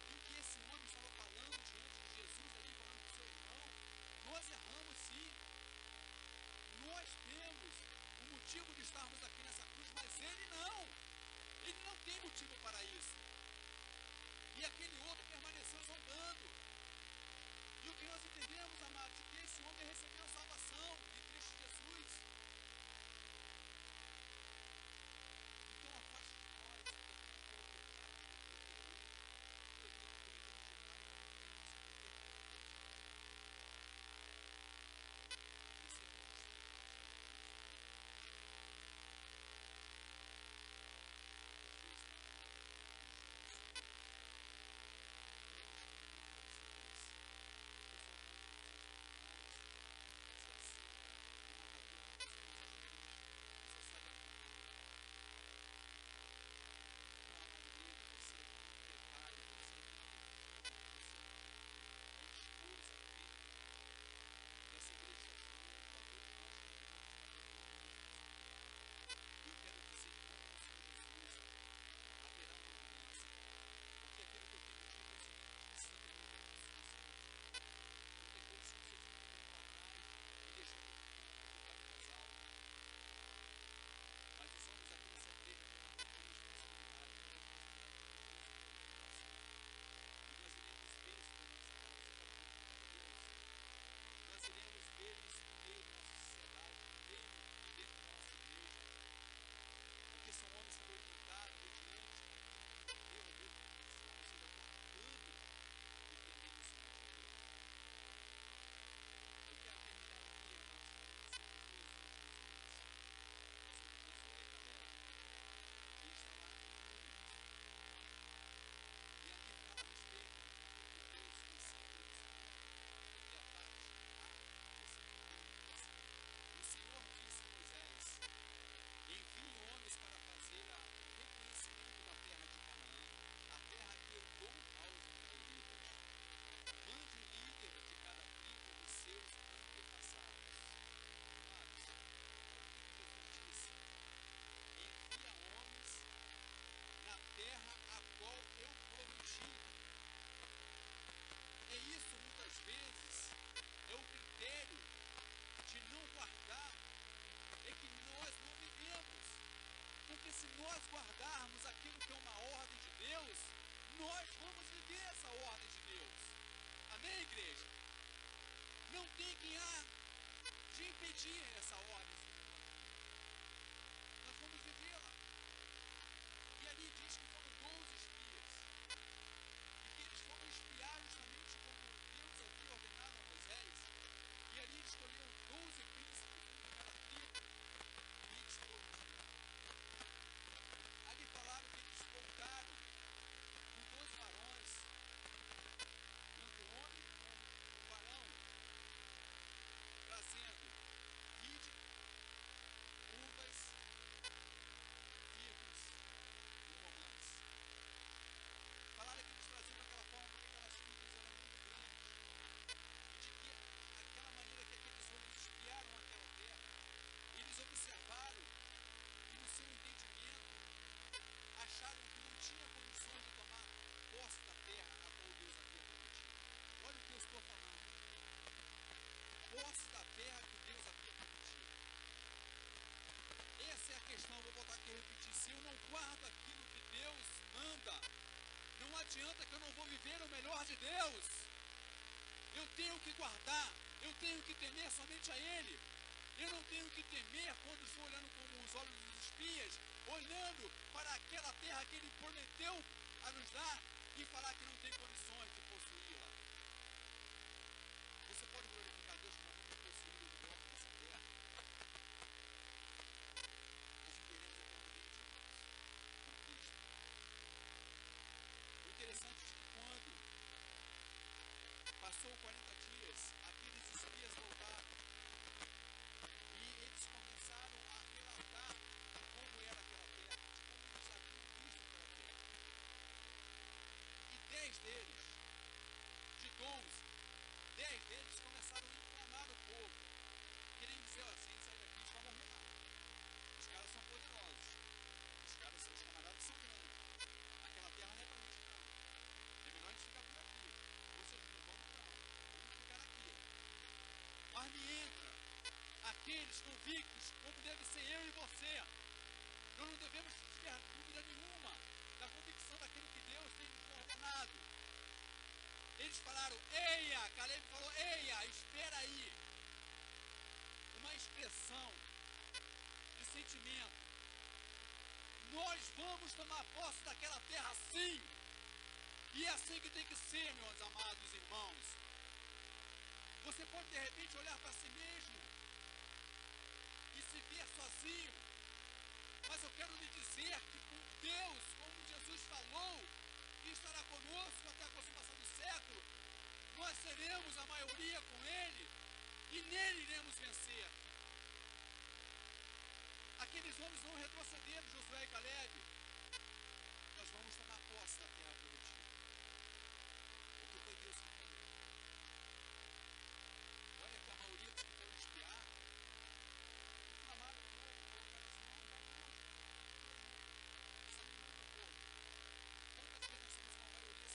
E o que esse homem estava falando diante de Jesus ali, falando com seu irmão, nós erramos sim. Nós temos o motivo de estarmos aqui nessa cruz, mas ele não. Ele não tem motivo para isso. E aquele outro permaneceu zombando. E o que nós entendemos, amados, é que esse homem recebeu salvação em Cristo Jesus. Se nós guardarmos aquilo que é uma ordem de Deus, nós vamos viver essa ordem de Deus. Amém, igreja? Não tem quem há de impedir essa ordem. Nós vamos vivê-la. E ali diz que foram 12 espias. E que eles foram espiar justamente como Deus havia ordenado a Moisés. E ali ele escolheu 12 príncipes de cada tribo. E eles foram. Ali falaram que eles voltaram com 2 varões, tanto homem como varão, trazendo vide falar de Deus. Eu tenho que guardar, eu tenho que temer somente a Ele. Eu não tenho que temer quando estou olhando com os olhos dos espias, olhando para aquela terra que Ele prometeu a nos dar e falar que não tem condições de possuí-la. Você pode glorificar Deus por não ter possuído o melhor dessa terra. Nós viveremos eternamente com Cristo. O interessante é que quando passou 40 dias, aqueles espias voltaram e eles começaram a relatar de como era aquela terra, de como eles haviam visto aquela terra. E 10 deles, de 12, 10 deles começaram a inflamar o povo, querendo dizer assim, sai daqui, a gente vai morrer lá. Os caras são poderosos, os camaradas são grandes, aquela terra não é pra gente não, é melhor a gente ficar por aqui, ou seja, não vamos ficar aqui. Mas me entra aqueles convictos, como deve ser eu e você. Nós não devemos ter dúvida nenhuma da convicção daquilo que Deus tem nos ordenado. Eles falaram, eia, Caleb falou, eia, espera aí. Uma expressão de sentimento. Nós vamos tomar posse daquela terra sim. E é assim que tem que ser, meus amados irmãos. Você pode de repente olhar para si mesmo e se ver sozinho. Mas eu quero lhe dizer que com Deus, como Jesus falou, que estará conosco até a consumação do século, nós seremos a maioria com Ele e nele iremos vencer. Aqueles homens não retrocederam, Josué e Caleb. Nós vamos tomar posse da terra prometida. Porque foi Deus que falou. Olha que a maioria dos que foram espiar inflamaram o povo, colocaram assim, não vai não. Desanimando o povo. Quantas vezes nós somos com a maioria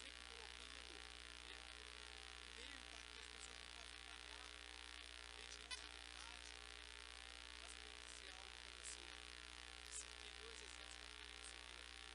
sempre colocando meio para que as pessoas não possam trabalhar mediante a verdade. Mas eu vou dizer algo para você. Se tem dois exemplos para mim, você viu aqui,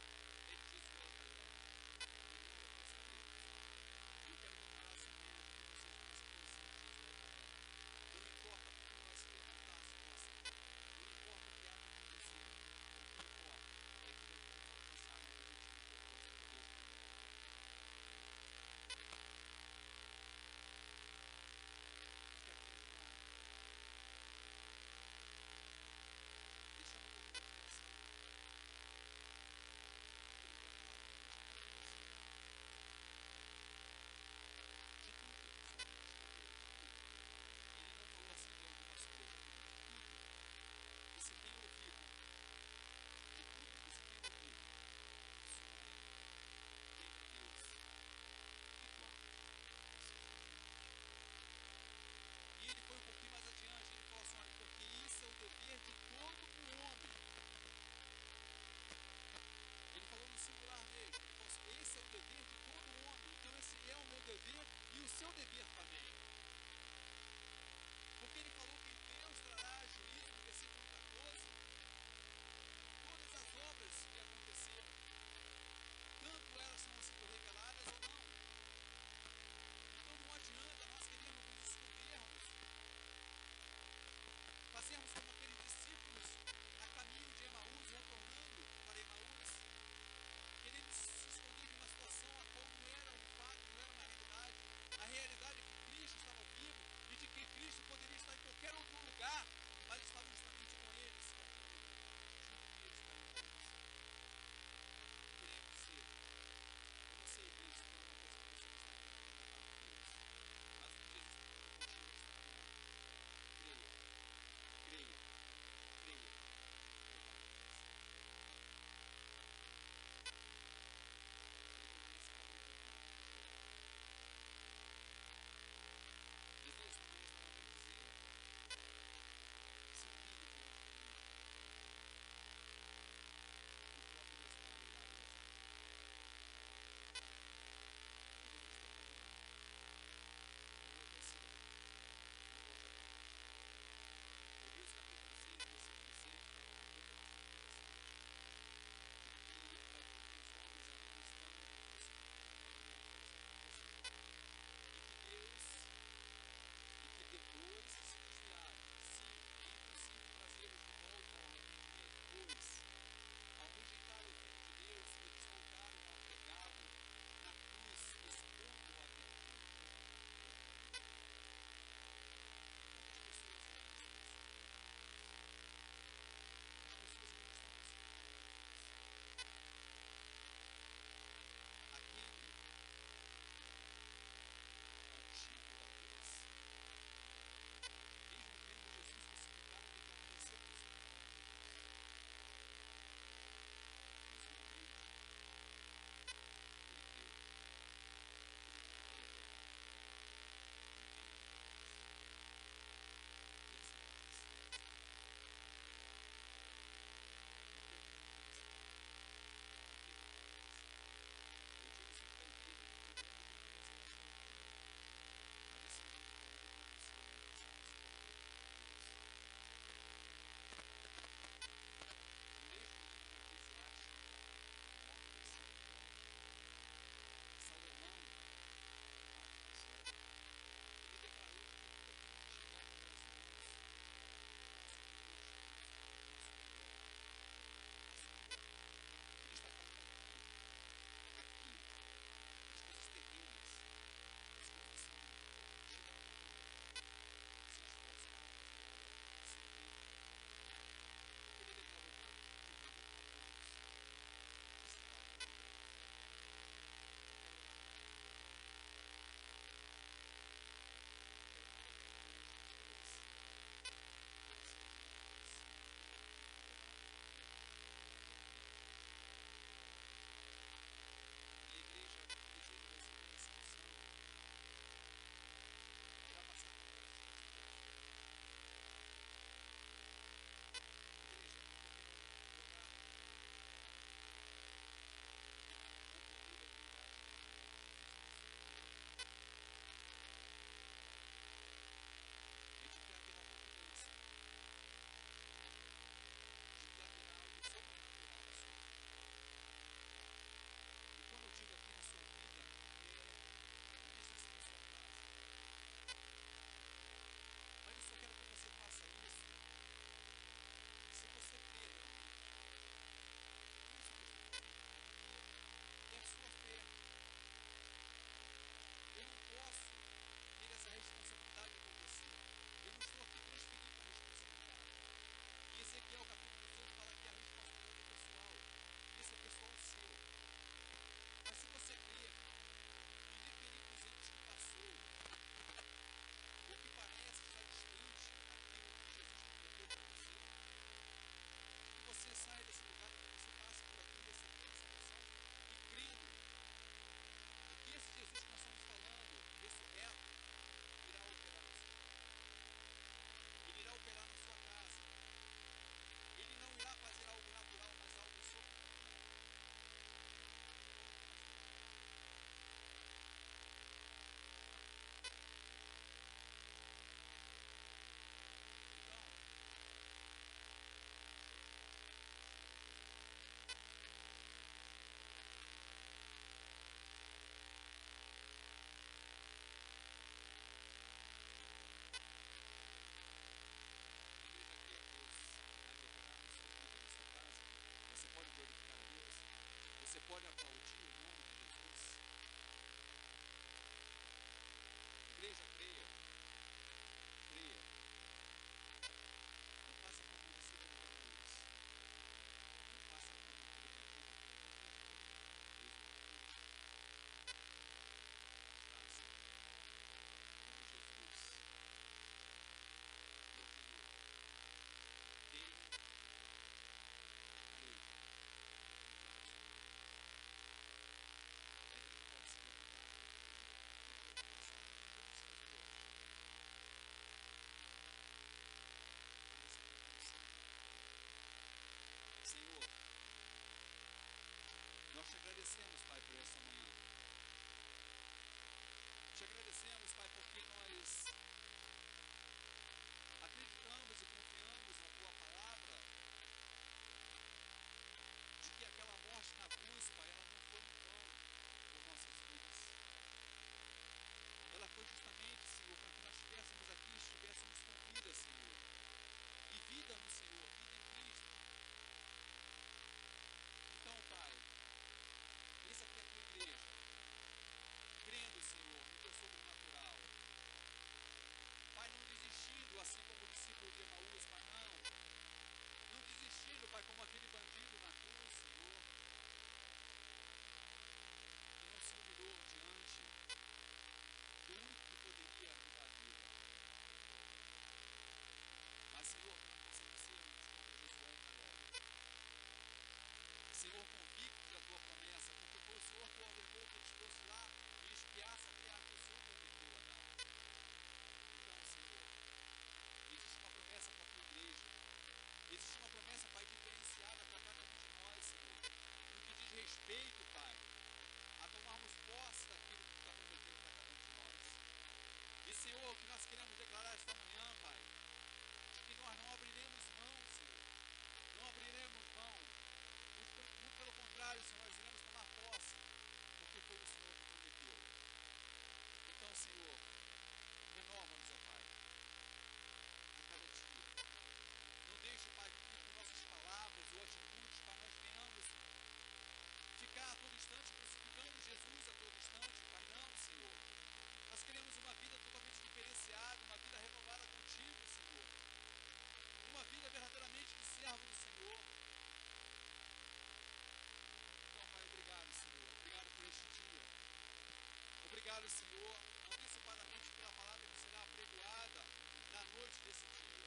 obrigado, Senhor, antecipadamente pela palavra que será apregoada na noite desse dia.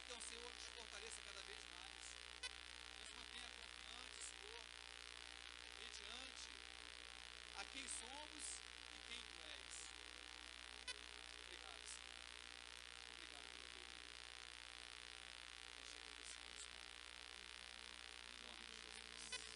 Então, Senhor, nos fortaleça cada vez mais. Nos mantenha confiantes, Senhor, mediante a quem somos e quem Tu és. Obrigado, Senhor. Obrigado pela Tua vida. Nós te agradecemos, Pai. Em nome de Jesus.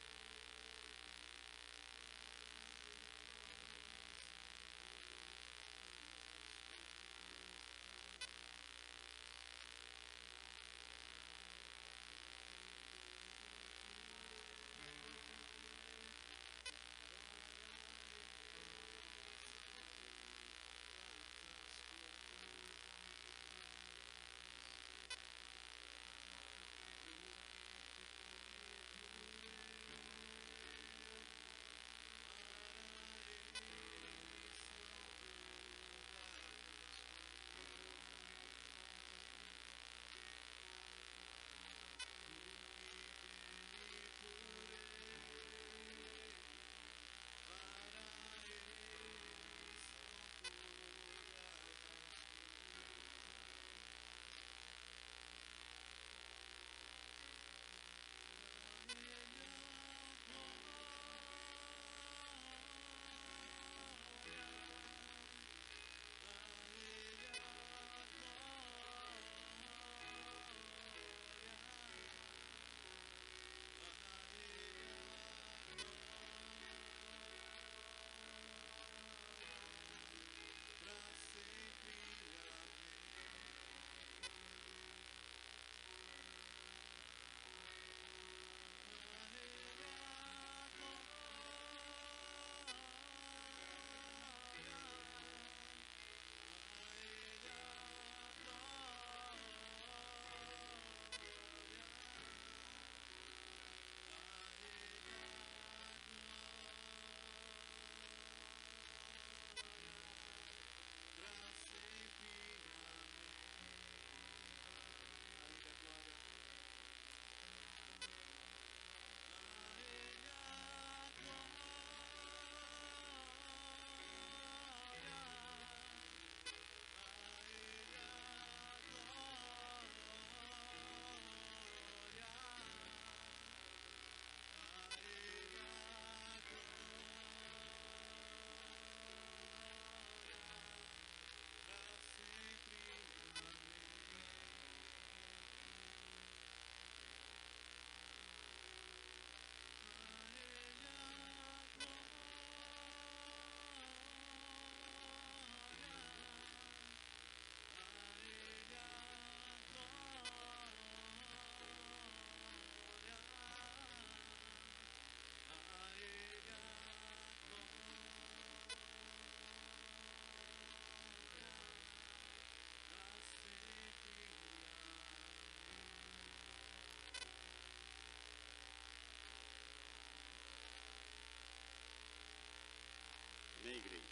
Amém, igreja?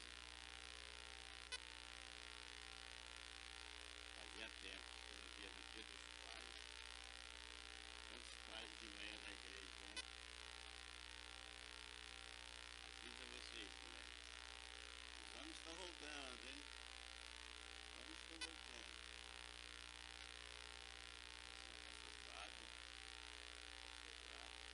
Fazia tempo que eu não via no dia dos pais. Quantos pais de manhã na igreja, né? Avisa vocês, moleque. Os anos estão voltando, hein? Os anos estão voltando. Pastor Fábio, pastor Bravo,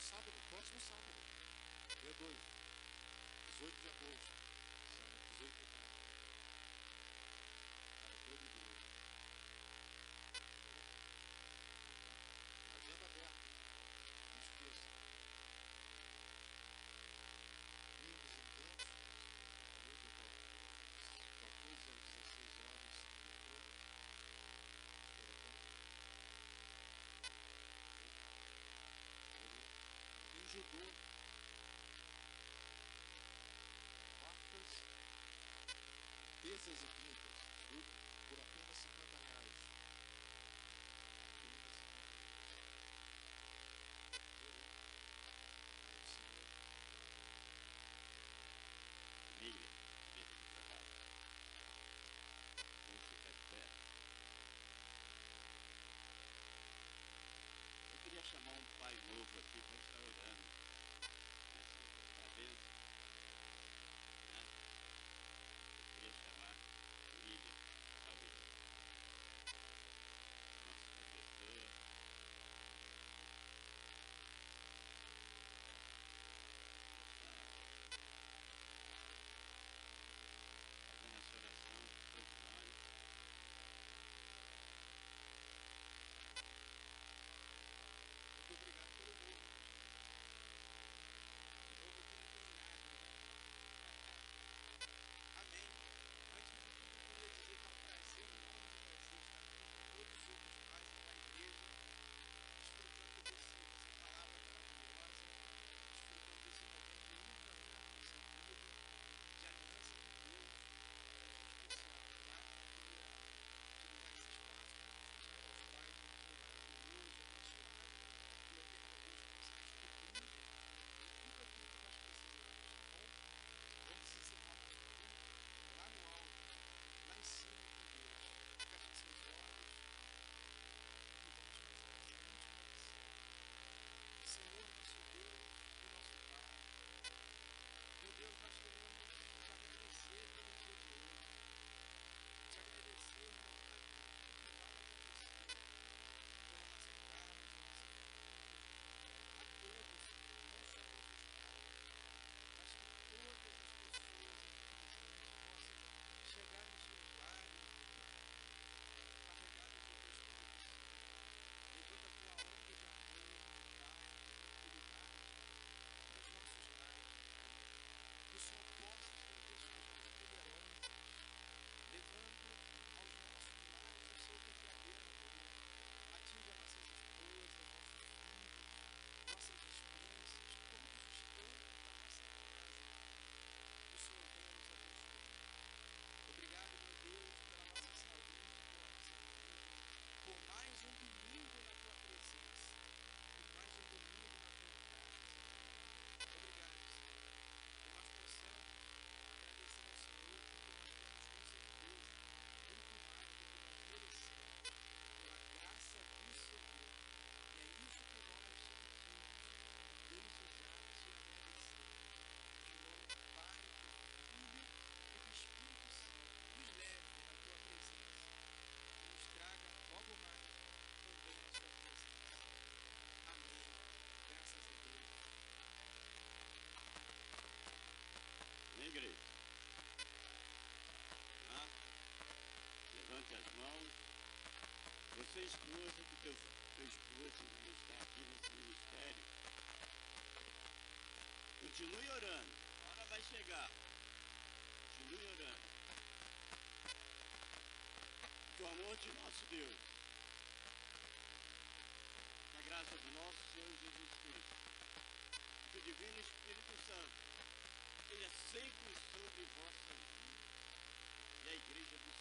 sábado, próximo sábado. Dia 2, 18 de agosto. São 18h30. Para todo mundo. Agenda aberta. Não esqueça. Domingos e encontros. 14 às 16 horas. Tem judô. Quartas, terças e quintas. Tudo por apenas R$50. Apenas Família, vida de trabalho. Vamos ficar de pé. Eu queria chamar um pai novo aqui para estar orando. Está dentro? Né? Eu queria chamar William, a William. Nosso professor. Fazendo essa oração por todos nós. muito obrigado pelo novo. O novo que não tem nada, né? Amém. Antes de tudo, eu queria dizer que é um prazer, um enorme prazer estar aqui com todos os outros pais da igreja, desfrutando dessa palavra maravilhosa, desfrutando desse momento único na nossa vida, de aliança com Deus, muito especial. Tá? Eu queria utilizar esse espaço para desejar aos pais um dia maravilhoso, abençoado, que o eterno Deus possa nos cobrir de tudo aquilo que nós precisamos, tá bom? Vamos encerrar nosso culto lá no alto, lá em cima com Deus. Fechem seus olhos e vamos fazer essa última oração. Senhor, nosso Deus e nosso Pai, meu Deus, nós queremos te agradecer pelo dia de hoje, te agradecer, meu Pai, por tudo que vai acontecer, pela nossa casa, pela nossa família, a todos, Senhor, não só nossos pais, mas que todas as pessoas aqui presentes possam chegar nos seus lares, meu Pai, carregadas do teu Espírito Santo, levando a tua onda de amor, de paz, de tranquilidade nos nossos lares, meu Deus. Que o Senhor possa estender suas mãos poderosas, levando aos nossos lares o seu verdadeiro amor. Atinja nossas esposas, nossos filhos, nossas dispensas, todos os campos da nossa casa. Que o Senhor venha nos abençoar. Obrigado, meu Deus, pela nossa saúde, pela nossa vida, por mais um domingo na tua presença, por mais um domingo na tua casa. Obrigado, Senhor. Que nós possamos agradecer ao Senhor, porque nós temos com certeza muito mais do que nós merecemos, pela graça do Senhor. E é isso que nós te pedimos, desde já te agradecer. Em nome do Pai, do Filho e do Espírito Santo, nos leve na tua presença e nos traga logo mais também na sua presença. Amém. Graças a Deus. Amém, igreja? Tá? Levante as mãos. Você, esposa, que teu esposo não está aqui nesse ministério, continue orando. A hora vai chegar. Continue orando. Que o amor de nosso Deus, a graça do nosso Senhor Jesus Cristo, que o Divino Espírito Santo esteja sempre sobre vossa vida. E a igreja do